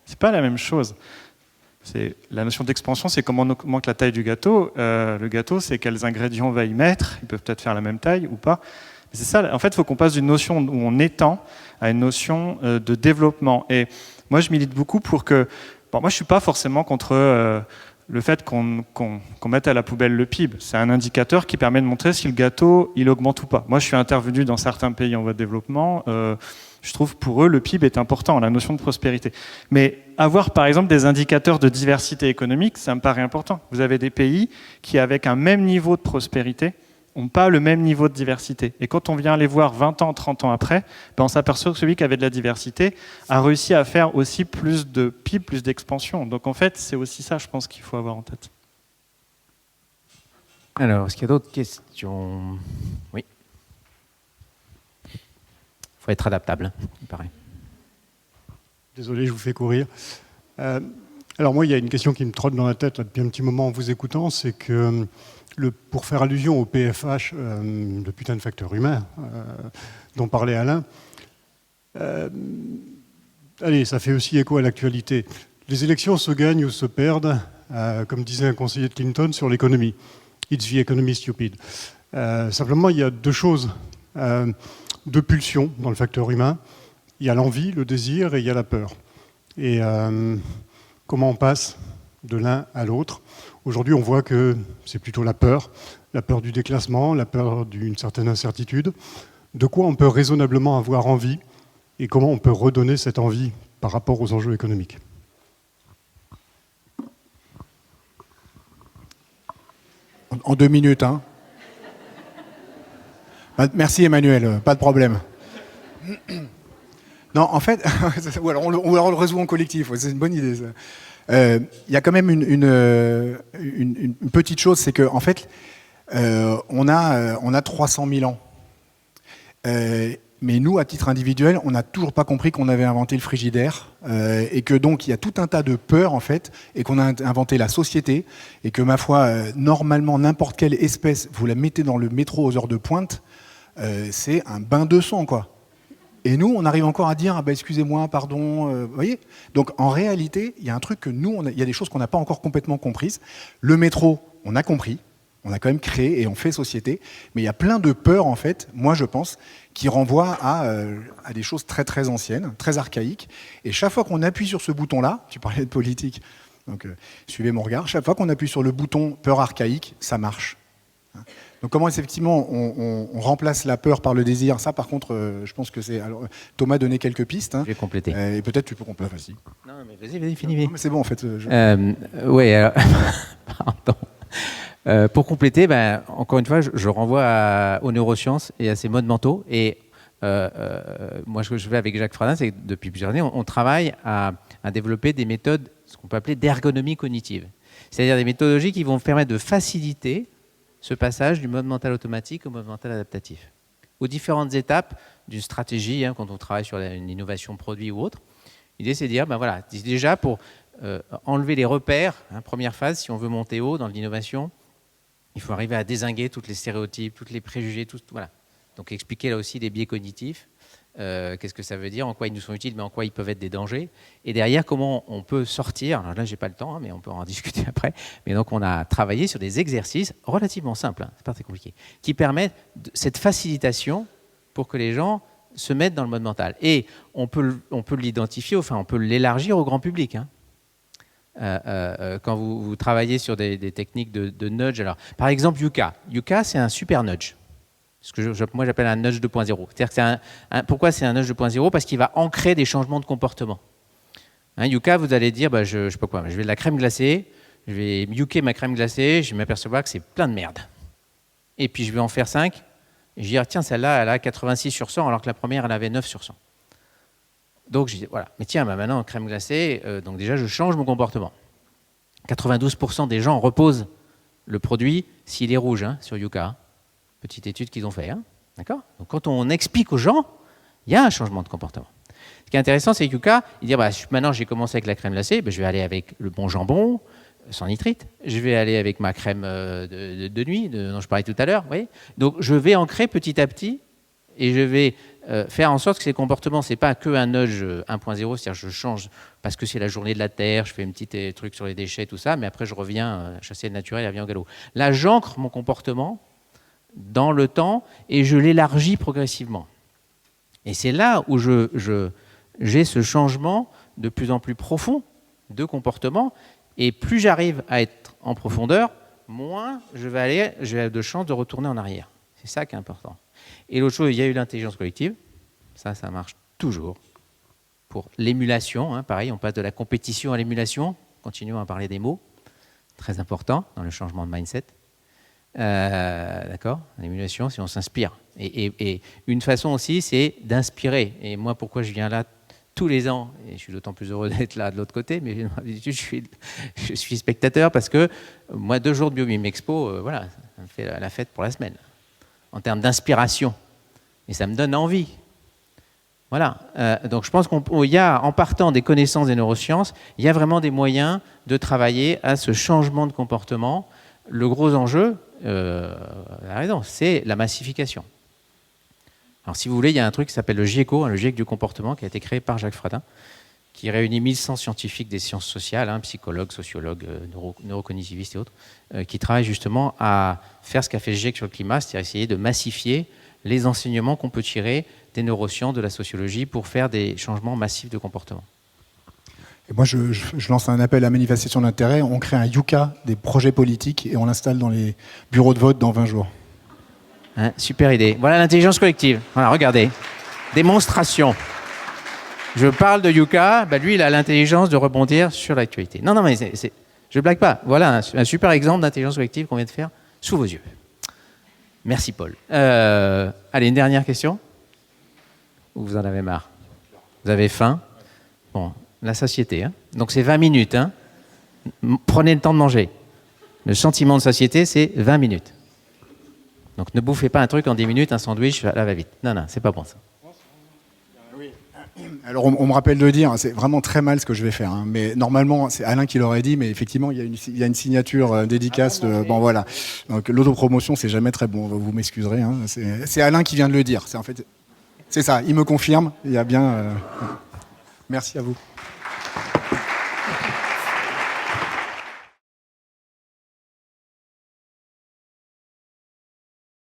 C'est pas la même chose. La notion d'expansion, c'est comment on augmente la taille du gâteau. Le gâteau, c'est quels ingrédients on va y mettre. Ils peuvent peut-être faire la même taille ou pas. C'est ça, en fait, il faut qu'on passe d'une notion où on étend à une notion de développement. Et moi, je milite beaucoup pour que... Bon, moi, je ne suis pas forcément contre le fait qu'on mette à la poubelle le PIB. C'est un indicateur qui permet de montrer si le gâteau, il augmente ou pas. Moi, je suis intervenu dans certains pays en voie de développement. Je trouve pour eux, le PIB est important, la notion de prospérité. Mais avoir, par exemple, des indicateurs de diversité économique, ça me paraît important. Vous avez des pays qui, avec un même niveau de prospérité, n'ont pas le même niveau de diversité. Et quand on vient les voir 20 ans, 30 ans après, on s'aperçoit que celui qui avait de la diversité a réussi à faire aussi plus de PIB, plus d'expansion. Donc en fait, c'est aussi ça, je pense, qu'il faut avoir en tête. Alors, est-ce qu'il y a d'autres questions? Oui. Il faut être adaptable, hein, il paraît. Désolé, je vous fais courir. Alors moi, il y a une question qui me trotte dans la tête là, depuis un petit moment en vous écoutant, c'est que pour faire allusion au PFH, le putain de facteur humain, dont parlait Alain, allez, ça fait aussi écho à l'actualité. Les élections se gagnent ou se perdent, comme disait un conseiller de Clinton, sur l'économie. It's the economy stupid. Simplement, il y a deux choses, deux pulsions dans le facteur humain. Il y a l'envie, le désir, et il y a la peur. Et comment on passe de l'un à l'autre? Aujourd'hui, on voit que c'est plutôt la peur du déclassement, la peur d'une certaine incertitude. De quoi on peut raisonnablement avoir envie et comment on peut redonner cette envie par rapport aux enjeux économiques? En 2 minutes, hein. Merci Emmanuel, pas de problème. Non, en fait, ou alors on le résout en collectif, c'est une bonne idée ça. Il y a quand même une petite chose, c'est qu'en fait, on a 300 000 ans. Mais nous, à titre individuel, on n'a toujours pas compris qu'on avait inventé le frigidaire et que donc il y a tout un tas de peurs en fait et qu'on a inventé la société et que ma foi, normalement, n'importe quelle espèce, vous la mettez dans le métro aux heures de pointe, c'est un bain de sang, quoi. Et nous, on arrive encore à dire ah ben, excusez-moi, pardon, vous voyez. Donc en réalité, il y a un truc que nous, il y a des choses qu'on n'a pas encore complètement comprises. Le métro, on a compris, on a quand même créé et on fait société, mais il y a plein de peurs en fait, moi je pense, qui renvoient à des choses très très anciennes, très archaïques. Et chaque fois qu'on appuie sur ce bouton-là, tu parlais de politique, donc suivez mon regard. Chaque fois qu'on appuie sur le bouton peur archaïque, ça marche. Donc comment effectivement on remplace la peur par le désir? Ça par contre, je pense que c'est... Alors, Thomas donnait quelques pistes. Hein, je vais compléter. Et peut-être tu peux compléter. Vas-y. Non mais vas-y, finis. C'est bon en fait. Oui, alors... Pardon. Pour compléter, encore une fois, je renvoie aux neurosciences et à ces modes mentaux. Et moi, ce que je fais avec Jacques Fradin, c'est que depuis plusieurs années, on travaille à développer des méthodes, ce qu'on peut appeler d'ergonomie cognitive. C'est-à-dire des méthodologies qui vont permettre de faciliter ce passage du mode mental automatique au mode mental adaptatif. Aux différentes étapes d'une stratégie, hein, quand on travaille sur une innovation produit ou autre, l'idée c'est de dire, voilà, déjà pour enlever les repères, hein, première phase, si on veut monter haut dans l'innovation, Il faut arriver à dézinguer tous les stéréotypes, tous les préjugés, voilà. Donc expliquer là aussi les biais cognitifs, qu'est-ce que ça veut dire, en quoi ils nous sont utiles, mais en quoi ils peuvent être des dangers. Et derrière, comment on peut sortir, alors là j'ai pas le temps, hein, mais on peut en discuter après, mais donc on a travaillé sur des exercices relativement simples, hein, c'est pas très compliqué, qui permettent cette facilitation pour que les gens se mettent dans le mode mental. Et on peut l'identifier, enfin on peut l'élargir au grand public, hein. Quand vous travaillez sur des techniques de nudge, alors, par exemple Yuka. Yuka, c'est un super nudge. Ce que moi j'appelle un nudge 2.0. C'est-à-dire que pourquoi c'est un nudge 2.0 ? Parce qu'il va ancrer des changements de comportement. Hein, Yuka, vous allez dire, je sais pas quoi, je vais de la crème glacée, je vais yuker ma crème glacée, je vais m'apercevoir que c'est plein de merde. Et puis je vais en faire 5, et je vais dire, tiens, celle-là, elle a 86 sur 100, alors que la première, elle avait 9 sur 100. Donc je dis, voilà, mais tiens, maintenant, crème glacée, donc déjà, je change mon comportement. 92% des gens reposent le produit s'il est rouge, hein, sur Yuka. Hein. Petite étude qu'ils ont fait. Hein, d'accord ? Donc quand on explique aux gens, il y a un changement de comportement. Ce qui est intéressant, c'est que Yuka, il dit, maintenant, j'ai commencé avec la crème glacée, je vais aller avec le bon jambon, sans nitrite. Je vais aller avec ma crème de nuit, dont je parlais tout à l'heure. Donc je vais ancrer petit à petit, et je vais faire en sorte que ces comportements, ce n'est pas qu'un nudge 1.0, c'est-à-dire je change parce que c'est la journée de la Terre, je fais un petit truc sur les déchets, tout ça, mais après je reviens chasser le naturel, elle vient au galop. Là, j'ancre mon comportement dans le temps et je l'élargis progressivement. Et c'est là où j'ai ce changement de plus en plus profond de comportement, et plus j'arrive à être en profondeur, moins je vais avoir de chances de retourner en arrière. C'est ça qui est important. Et l'autre chose, il y a eu l'intelligence collective. Ça marche toujours. Pour l'émulation, hein, pareil, on passe de la compétition à l'émulation. Continuons à parler des mots. Très important dans le changement de mindset. D'accord ? L'émulation, si on s'inspire. Et une façon aussi, c'est d'inspirer. Et moi, pourquoi je viens là tous les ans, et je suis d'autant plus heureux d'être là de l'autre côté, mais d'habitude, je suis spectateur parce que moi, 2 jours de Biomime Expo, voilà, ça me fait la fête pour la semaine. En termes d'inspiration. Et ça me donne envie. Voilà. Donc je pense qu'il y a, en partant des connaissances des neurosciences, il y a vraiment des moyens de travailler à ce changement de comportement. Le gros enjeu, la raison, c'est la massification. Alors si vous voulez, il y a un truc qui s'appelle le GIECO, le GIEC du comportement, qui a été créé par Jacques Fradin, qui réunit 1100 scientifiques des sciences sociales, hein, psychologues, sociologues, neurocognitivistes et autres, qui travaillent justement à faire ce qu'a fait le GIEC sur le climat, c'est-à-dire essayer de massifier les enseignements qu'on peut tirer des neurosciences, de la sociologie, pour faire des changements massifs de comportement. Et moi, je lance un appel à manifestation d'intérêt. On crée un Yuka des projets politiques et on l'installe dans les bureaux de vote dans 20 jours. Hein, super idée. Voilà l'intelligence collective. Voilà, regardez. Démonstration. Je parle de Yuka, lui, il a l'intelligence de rebondir sur l'actualité. Non, mais je blague pas. Voilà un super exemple d'intelligence collective qu'on vient de faire sous vos yeux. Merci, Paul. Allez, une dernière question. Ou vous en avez marre ? Vous avez faim ? Bon, la satiété. Hein. Donc, c'est 20 minutes. Hein. Prenez le temps de manger. Le sentiment de satiété, c'est 20 minutes. Donc, ne bouffez pas un truc en 10 minutes, un sandwich, là, va vite. Non, c'est pas bon, ça. Alors on me rappelle de dire, c'est vraiment très mal ce que je vais faire, hein, mais normalement c'est Alain qui l'aurait dit, mais effectivement il y a une signature dédicace. Bon voilà, donc l'autopromotion c'est jamais très bon, vous m'excuserez. Hein, c'est Alain qui vient de le dire. C'est ça, il me confirme. Il y a bien. Merci à vous.